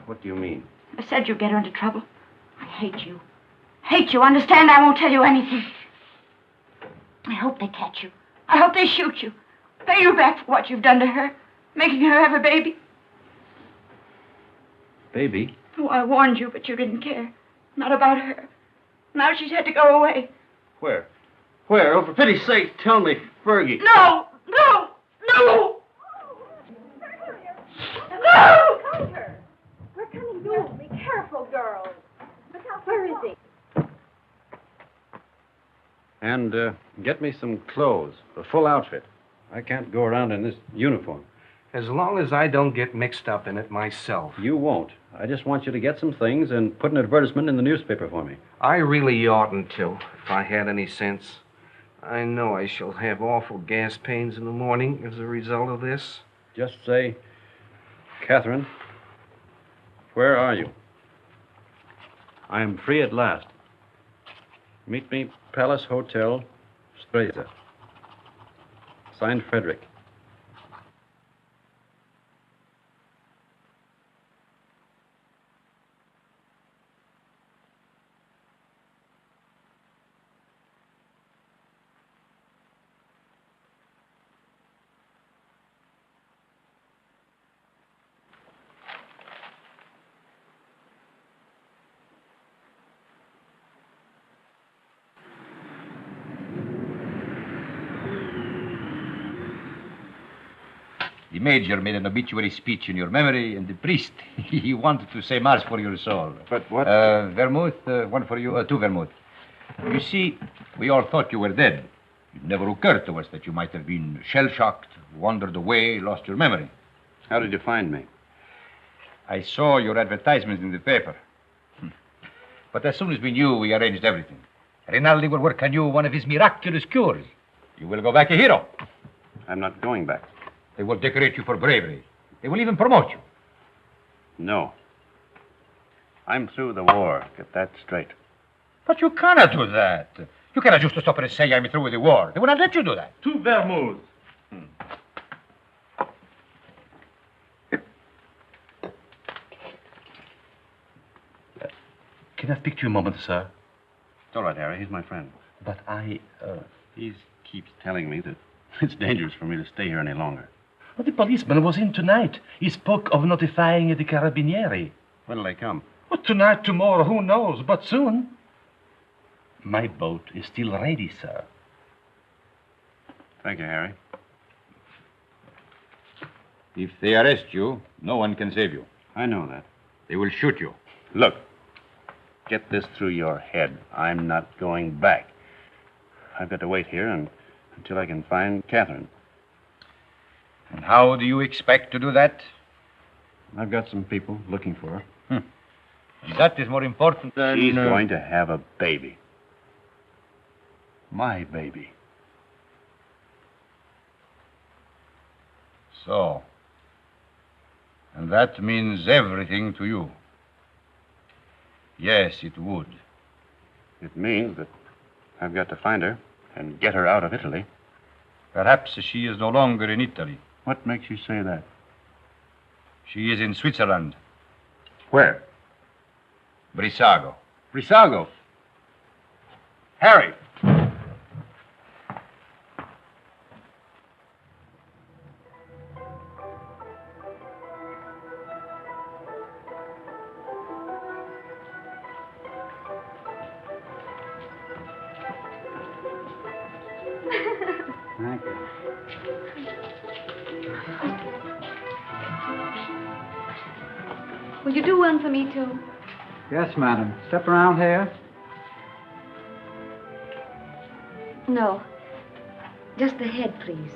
What do you mean? I said you'd get her into trouble. I hate you. Hate you. Understand? I won't tell you anything. I hope they catch you. I hope they shoot you. Pay you back for what you've done to her. Making her have a baby. Baby? Oh, I warned you, but you didn't care. Not about her. Now she's had to go away. Where? Where? Oh, for pity's sake, tell me, Fergie. No! No! No! No! Come here. We're coming soon. Be careful, girls. Look out. Where is he? And get me some clothes, a full outfit. I can't go around in this uniform. As long as I don't get mixed up in it myself. You won't. I just want you to get some things and put an advertisement in the newspaper for me. I really oughtn't to, if I had any sense. I know I shall have awful gas pains in the morning as a result of this. Just say, Catherine, where are you? I am free at last. Meet me, Palace Hotel, Streza. Signed, Frederick. The major made an obituary speech in your memory, and the priest, he wanted to say mass for your soul. But what? Vermouth, one for you, two vermouth. You see, we all thought you were dead. It never occurred to us that you might have been shell-shocked, wandered away, lost your memory. How did you find me? I saw your advertisement in the paper. But as soon as we knew, we arranged everything. Rinaldi will work on you one of his miraculous cures. You will go back a hero. I'm not going back. They will decorate you for bravery. They will even promote you. No. I'm through the war. Get that straight. But you cannot do that. You cannot just stop and say I'm through with the war. They will not let you do that. Two vermouths. Can I speak to you a moment, sir? It's all right, Harry. He's my friend. But he keeps telling me that it's dangerous for me to stay here any longer. Well, the policeman was in tonight. He spoke of notifying the carabinieri. When'll they come? Well, tonight, tomorrow, who knows, but soon. My boat is still ready, sir. Thank you, Harry. If they arrest you, no one can save you. I know that. They will shoot you. Look, get this through your head. I'm not going back. I've got to wait here until I can find Catherine. And how do you expect to do that? I've got some people looking for her. And that is more important than... She's going to have a baby. My baby. So. And that means everything to you. Yes, it would. It means that I've got to find her and get her out of Italy. Perhaps she is no longer in Italy. What makes you say that? She is in Switzerland. Where? Brissago. Brissago? Harry! Thank you. Will you do one for me, too? Yes, madam. Step around here. No. Just the head, please.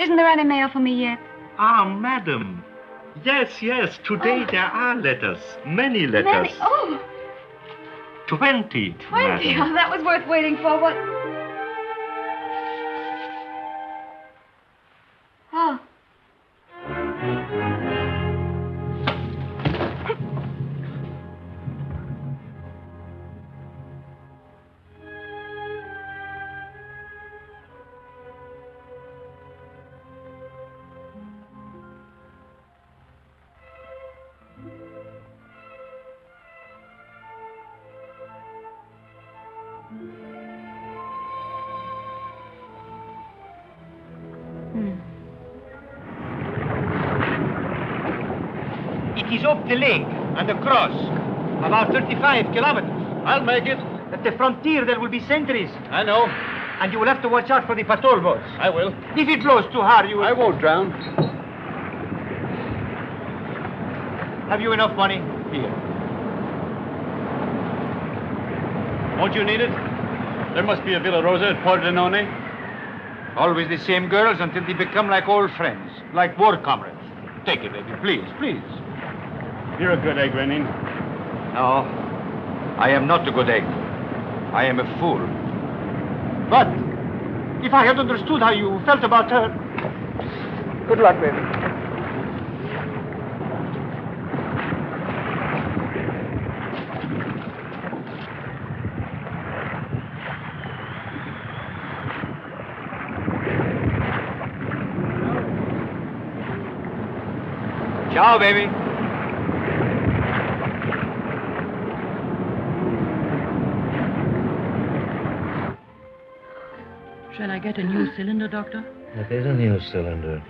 Isn't there any mail for me yet? Ah, madam. Yes, yes. Today there are letters. Many letters. Many? Oh, 20, 20. madam. Oh, that was worth waiting for. What? Oh. It is up the lake and across. About 35 kilometers. I'll make it. At the frontier, there will be sentries. I know. And you will have to watch out for the patrol boats. I will. If it blows too hard, you will... I won't drown. Have you enough money? Here. Won't you need it? There must be a Villa Rosa at Pordenone. Always the same girls until they become like old friends, like war comrades. Take it, baby, please, please. You're a good egg, Renin. No, I am not a good egg. I am a fool. But if I had understood how you felt about her... Good luck, baby. Ciao, baby. Shall I get a new cylinder, Doctor? That is a new cylinder.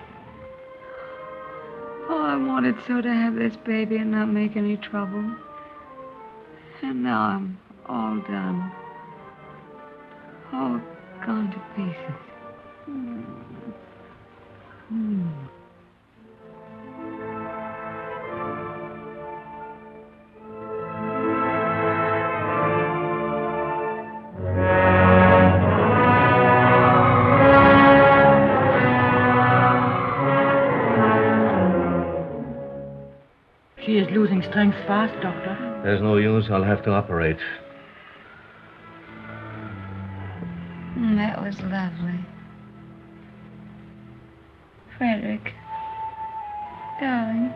Oh, I wanted so to have this baby and not make any trouble. And now I'm all done. All gone to pieces. She is losing strength fast, Doctor. There's no use. I'll have to operate. That was lovely. Frederick. Darling.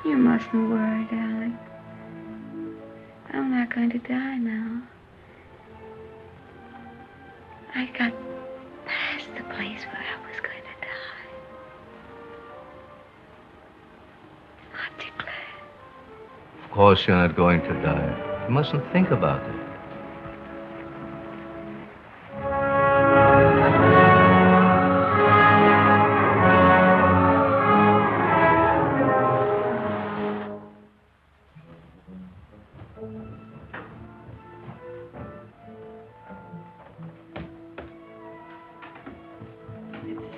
You mustn't worry, darling. I'm not going to die now. I got past the place where I was going to die. Aren't you glad? Of course you're not going to die. You mustn't think about it.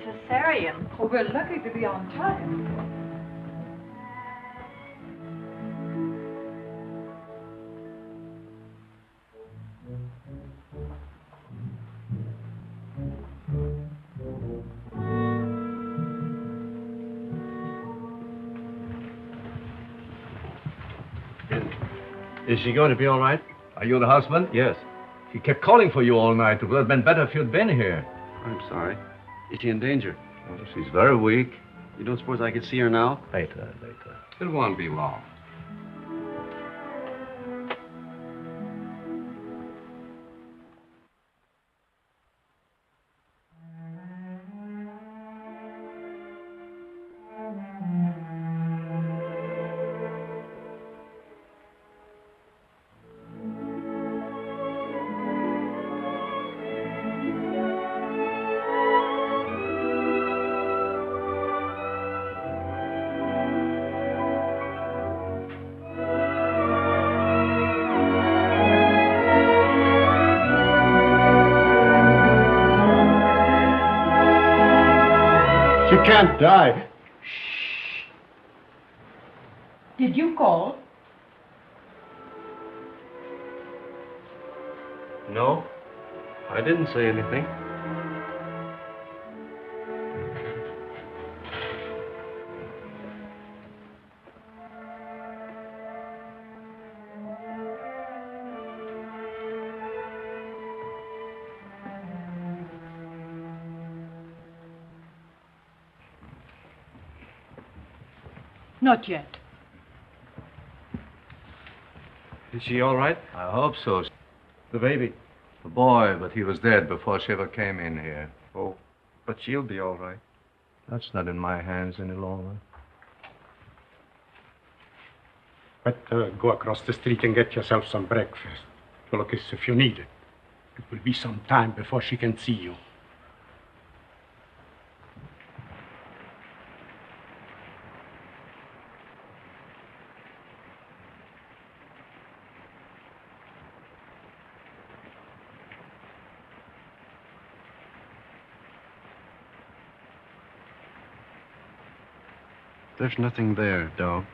Cesarean. Oh, we're lucky to be on time. Is she going to be all right? Are you the husband? Yes. She kept calling for you all night. It would have been better if you'd been here. I'm sorry. Is she in danger? Well, she's very weak. You don't suppose I could see her now? Later. It won't be long. She can't die. Did you call? No, I didn't say anything. Not yet. Is she all right? I hope so. The baby? The boy, but he was dead before she ever came in here. Oh, but she'll be all right. That's not in my hands any longer. Better go across the street and get yourself some breakfast. Well, look, if you need it. It will be some time before she can see you. There's nothing there, dog.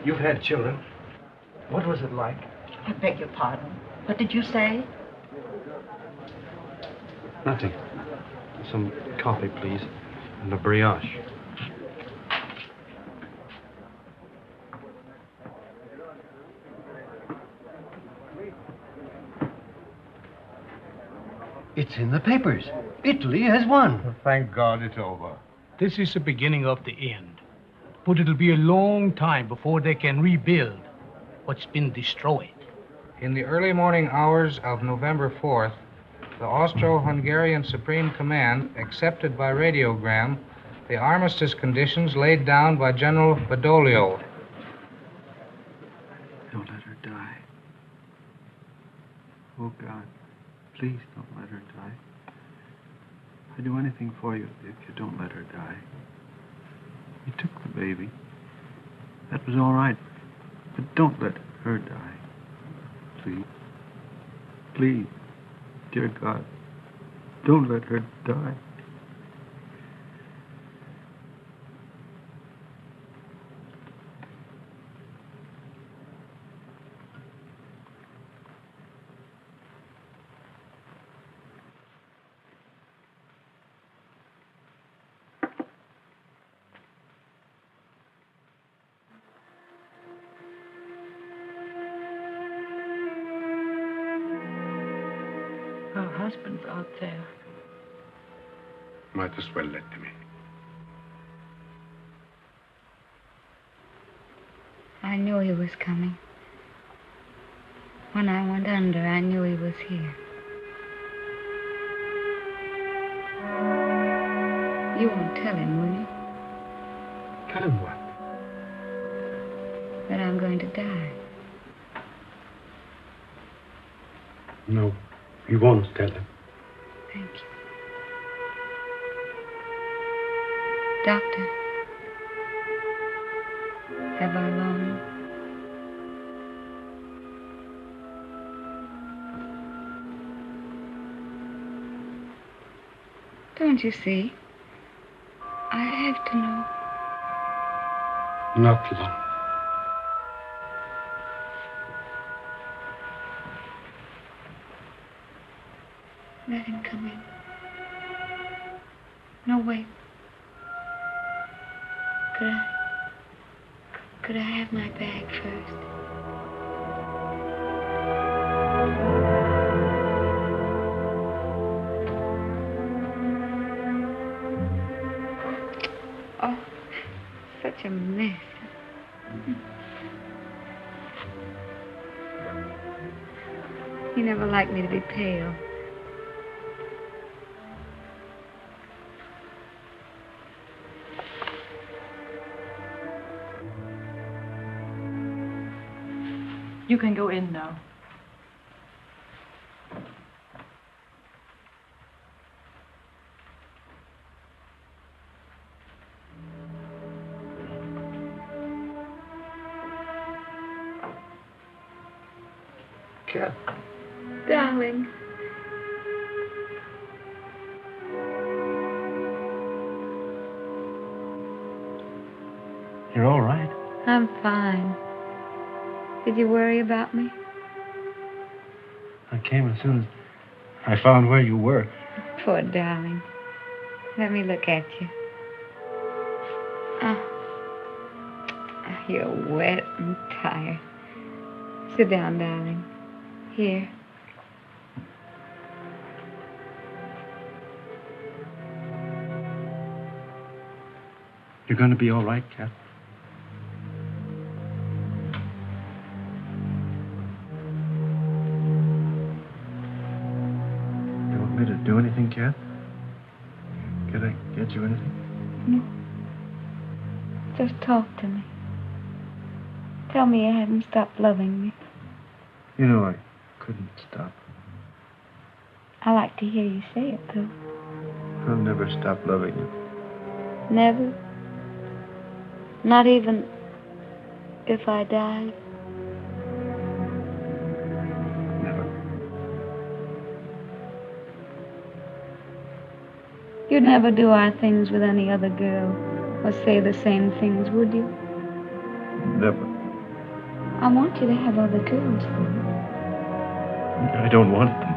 You've had children. What was it like? I beg your pardon. What did you say? Nothing. Some coffee, please. And a brioche. It's in the papers. Italy has won. Thank God it's over. This is the beginning of the end. But it'll be a long time before they can rebuild what's been destroyed. In the early morning hours of November 4th, the Austro-Hungarian Supreme Command accepted by radiogram the armistice conditions laid down by General Badoglio. Don't let her die. Oh, God, please don't let her die. I'd do anything for you if you don't let her die. You took the baby. That was all right. But don't let her die. Please. Please. Dear God, don't let her die. Her husband's out there. Might as well let him in. I knew he was coming. When I went under, I knew he was here. You won't tell him, will you? Tell him what? That I'm going to die. No, he won't tell him. Thank you. Doctor, have I long? Don't you see? I have to know. Not long. Let him come in. No, wait. Could I have my bag first? Oh, such a mess. He never liked me to be pale. You can go in now. Cat. Darling. You're all right. I'm fine. Did you worry about me? I came as soon as I found where you were. Poor darling. Let me look at you. Oh, you're wet and tired. Sit down, darling. Here. You're going to be all right, Cat? You want me to do anything, Cat? Can I get you anything? No. Just talk to me. Tell me you haven't stopped loving me. You know I couldn't stop. I like to hear you say it, though. I'll never stop loving you. Never? Not even if I died? Never. You'd never do our things with any other girl or say the same things, would you? Never. I want you to have other girls, though. I don't want them.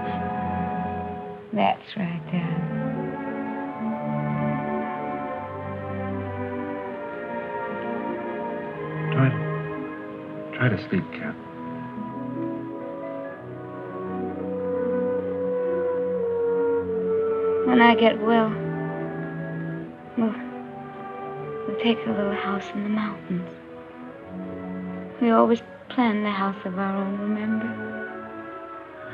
That's right, darling. Try to sleep, Cat. When I get well, we'll take a little house in the mountains. We always planned the house of our own, remember?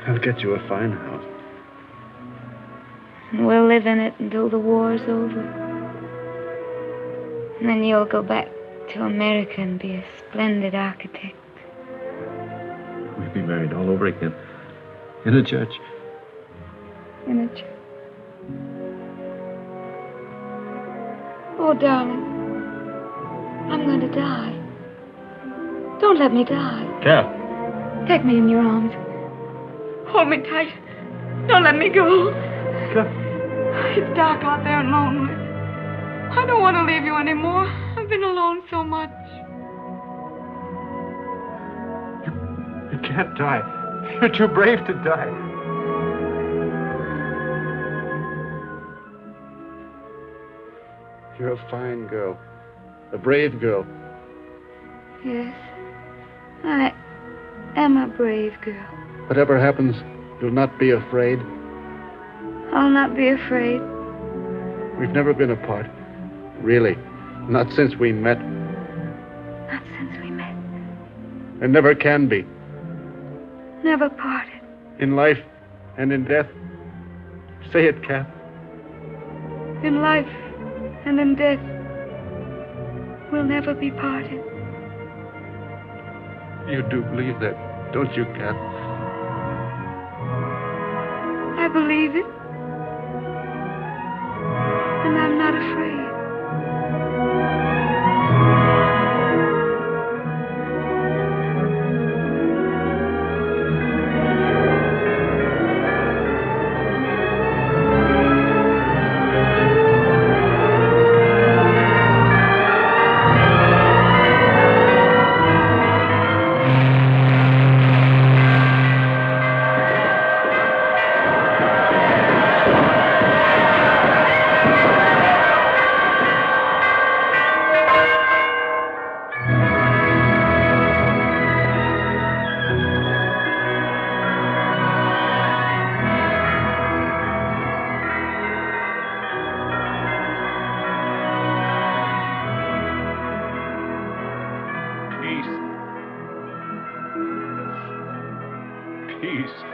I'll get you a fine house. And we'll live in it until the war's over. And then you'll go back to America and be a splendid architect. We'll be married all over again. In a church. In a church. Oh, darling. I'm going to die. Don't let me die. Cat. Take me in your arms. Hold me tight. Don't let me go. Cat. It's dark out there and lonely. I don't want to leave you anymore. I've been alone so much. You can't die. You're too brave to die. You're a fine girl. A brave girl. Yes, I am a brave girl. Whatever happens, you'll not be afraid. I'll not be afraid. We've never been apart. Really. Not since we met. Not since we met. And never can be. Never parted. In life and in death. Say it, Cat. In life and in death, we'll never be parted. You do believe that, don't you, Cat? I believe it. And I'm not afraid. peace.